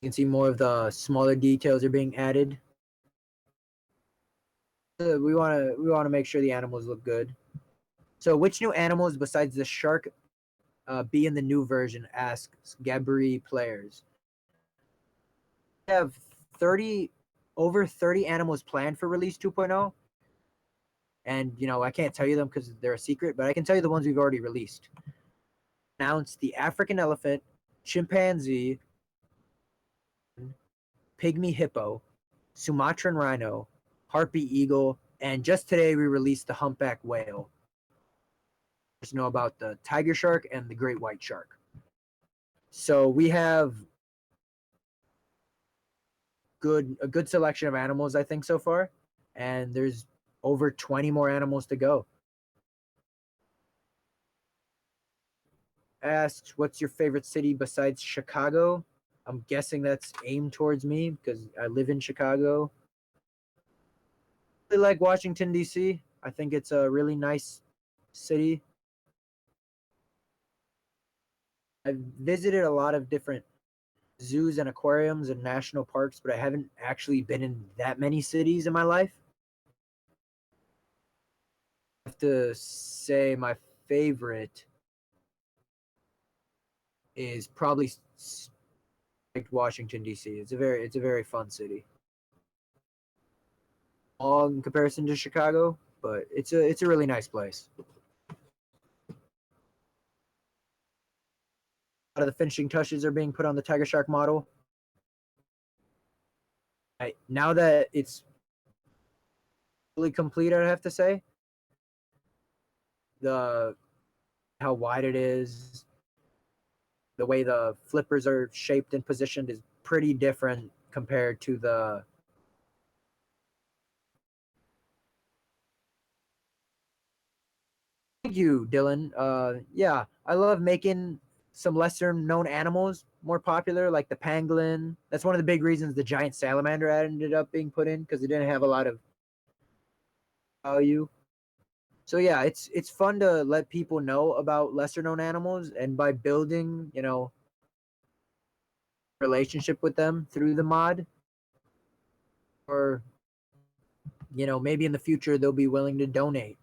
You can see more of the smaller details are being added. We want to make sure the animals look good. So which new animals besides the shark be in the new version? Asks Gabri players. We have 30 over 30 animals planned for release 2.0. And I can't tell you them because they're a secret, but I can tell you the ones we've already released. Announced the African elephant, chimpanzee, pygmy hippo, Sumatran rhino, harpy eagle, and just today we released the humpback whale. Just know about the tiger shark and the great white shark. So we have a good selection of animals, I think, so far, and there's over 20 more animals to go. Asks, what's your favorite city besides Chicago? I'm guessing that's aimed towards me because I live in Chicago. I really like Washington, D.C. I think it's a really nice city. I've visited a lot of different zoos and aquariums and national parks, but I haven't actually been in that many cities in my life. I have to say my favorite is probably Washington, D.C. It's a very fun city. All in comparison to Chicago, but it's a really nice place. A lot of the finishing touches are being put on the Tiger Shark model. Now that it's fully complete, I have to say, how wide it is, the way the flippers are shaped and positioned is pretty different compared to the Thank you, Dylan. Yeah, I love making some lesser known animals more popular, like the pangolin. That's one of the big reasons the giant salamander ended up being put in because it didn't have a lot of value. So yeah, it's fun to let people know about lesser known animals, and by building, relationship with them through the mod, or maybe in the future they'll be willing to donate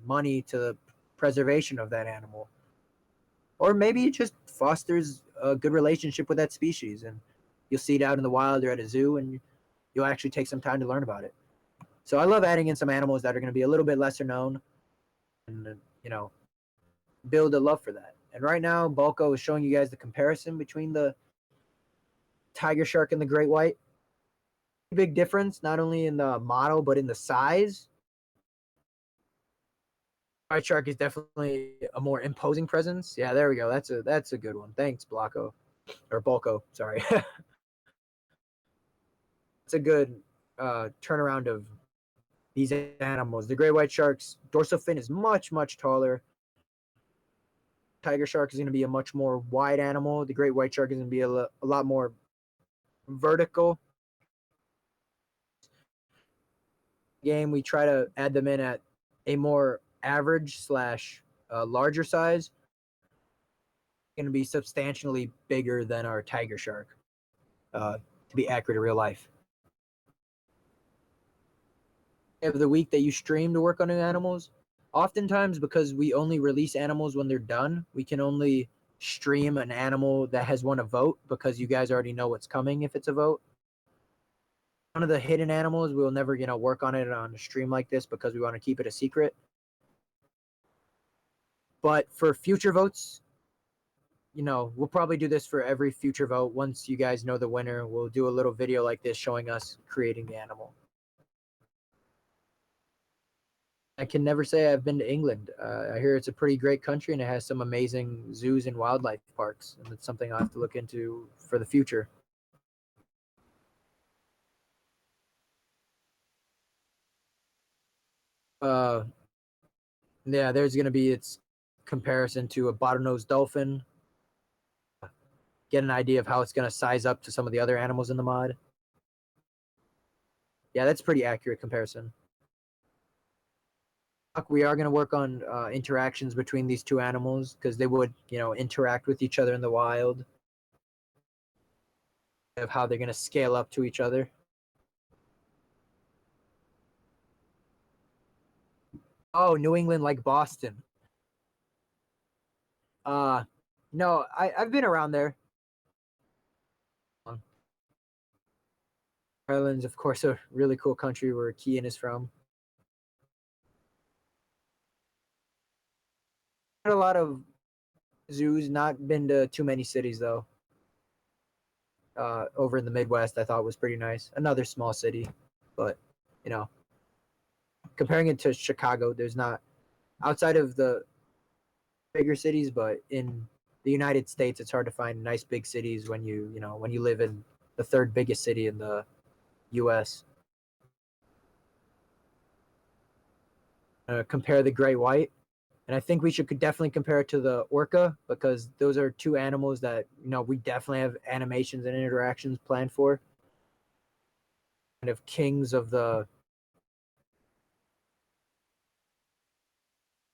money to the preservation of that animal, or maybe it just fosters a good relationship with that species, and you'll see it out in the wild or at a zoo, and you'll actually take some time to learn about it. So I love adding in some animals that are going to be a little bit lesser known, and build a love for that. And right now, Balco is showing you guys the comparison between the tiger shark and the great white. Big difference, not only in the model but in the size. White shark is definitely a more imposing presence. Yeah, there we go. That's a good one. Thanks, Blocko or Balco. Sorry. It's a good turnaround of these animals. The great white shark's dorsal fin is much taller. Tiger shark is going to be a much more wide animal. The great white shark is going to be a lot more vertical. Game, we try to add them in at a more average slash larger size. Going to be substantially bigger than our tiger shark, to be accurate in real life. Of the week that you stream to work on new animals, oftentimes because we only release animals when they're done, we can only stream an animal that has won a vote because you guys already know what's coming if it's a vote. One of the hidden animals, we'll never, work on it on a stream like this because we want to keep it a secret. But for future votes, we'll probably do this for every future vote. Once you guys know the winner, we'll do a little video like this showing us creating the animal. I can never say I've been to England. I hear it's a pretty great country and it has some amazing zoos and wildlife parks, and it's something I'll have to look into for the future. Yeah, there's going to be its comparison to a bottlenose dolphin. Get an idea of how it's going to size up to some of the other animals in the mod. Yeah, that's pretty accurate comparison. We are going to work on interactions between these two animals because they would, interact with each other in the wild. Of how they're going to scale up to each other. Oh, New England like Boston. No, I've been around there. Ireland's, of course, a really cool country where Kean is from. Had a lot of zoos, not been to too many cities though. Over in the Midwest, I thought was pretty nice. Another small city, but comparing it to Chicago, there's not outside of the bigger cities, but in the United States, it's hard to find nice big cities when when you live in the third biggest city in the U.S. Compare the gray white, and I think we should definitely compare it to the orca because those are two animals that we definitely have animations and interactions planned for. Kind of kings of the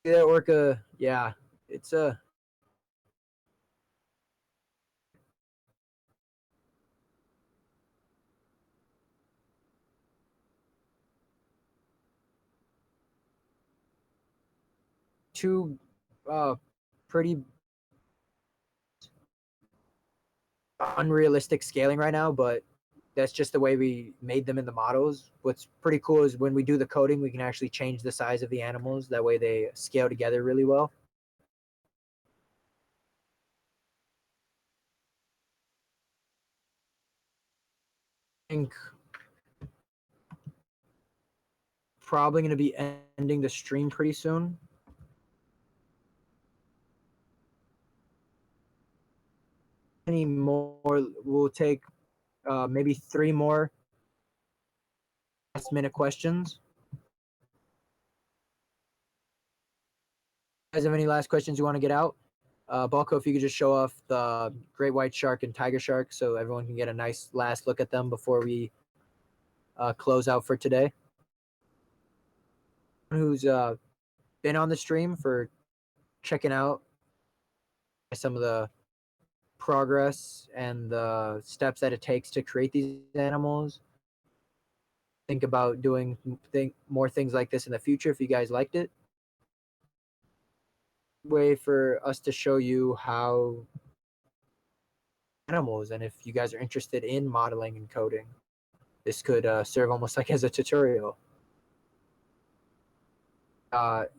orca. Yeah, it's a two pretty unrealistic scaling right now, but that's just the way we made them in the models. What's pretty cool is when we do the coding, we can actually change the size of the animals. That way they scale together really well. I think probably going to be ending the stream pretty soon. Any more? We'll take maybe 3 more last-minute questions. Guys, have any last questions you want to get out? Balco, if you could just show off the great white shark and tiger shark so everyone can get a nice last look at them before we close out for today. Who's been on the stream for checking out some of the progress and the steps that it takes to create these animals. Think about doing more things like this in the future if you guys liked it. Way for us to show you how animals, and if you guys are interested in modeling and coding, this could serve almost like as a tutorial.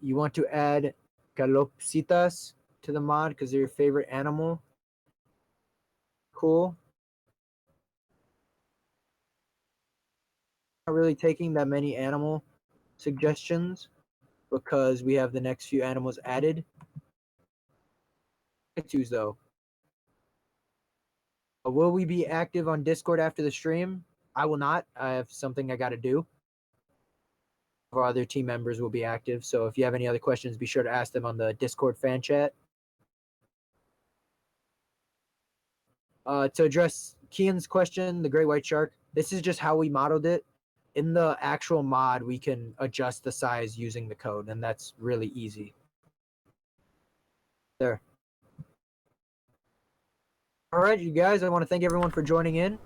You want to add calopsitas to the mod because they're your favorite animal. Cool. Not really taking that many animal suggestions because we have the next few animals added. Choose though. Will we be active on Discord after the stream? I will not. I have something I got to do. Our other team members will be active. So if you have any other questions, be sure to ask them on the Discord fan chat. To address Kian's question, the great white shark, this is just how we modeled it. In the actual mod, we can adjust the size using the code, and that's really easy. There. All right, you guys, I want to thank everyone for joining in.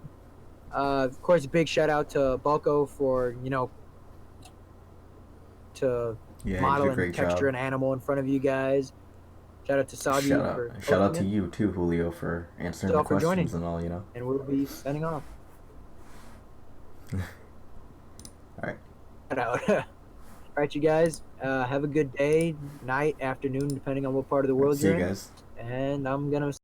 Of course, a big shout out to Balco for, to Yeah, he did model a and great texture job. an animal in front of you guys. Shout out to Shout Soggy out, for shout out hosting to it. you too, Julio, for Thank answering you the all for joining, questions and all. and we'll be signing off. All right. Shout out. All right, you guys, have a good day, night, afternoon, depending on what part of the All right. world See you you're in. guys. And I'm going to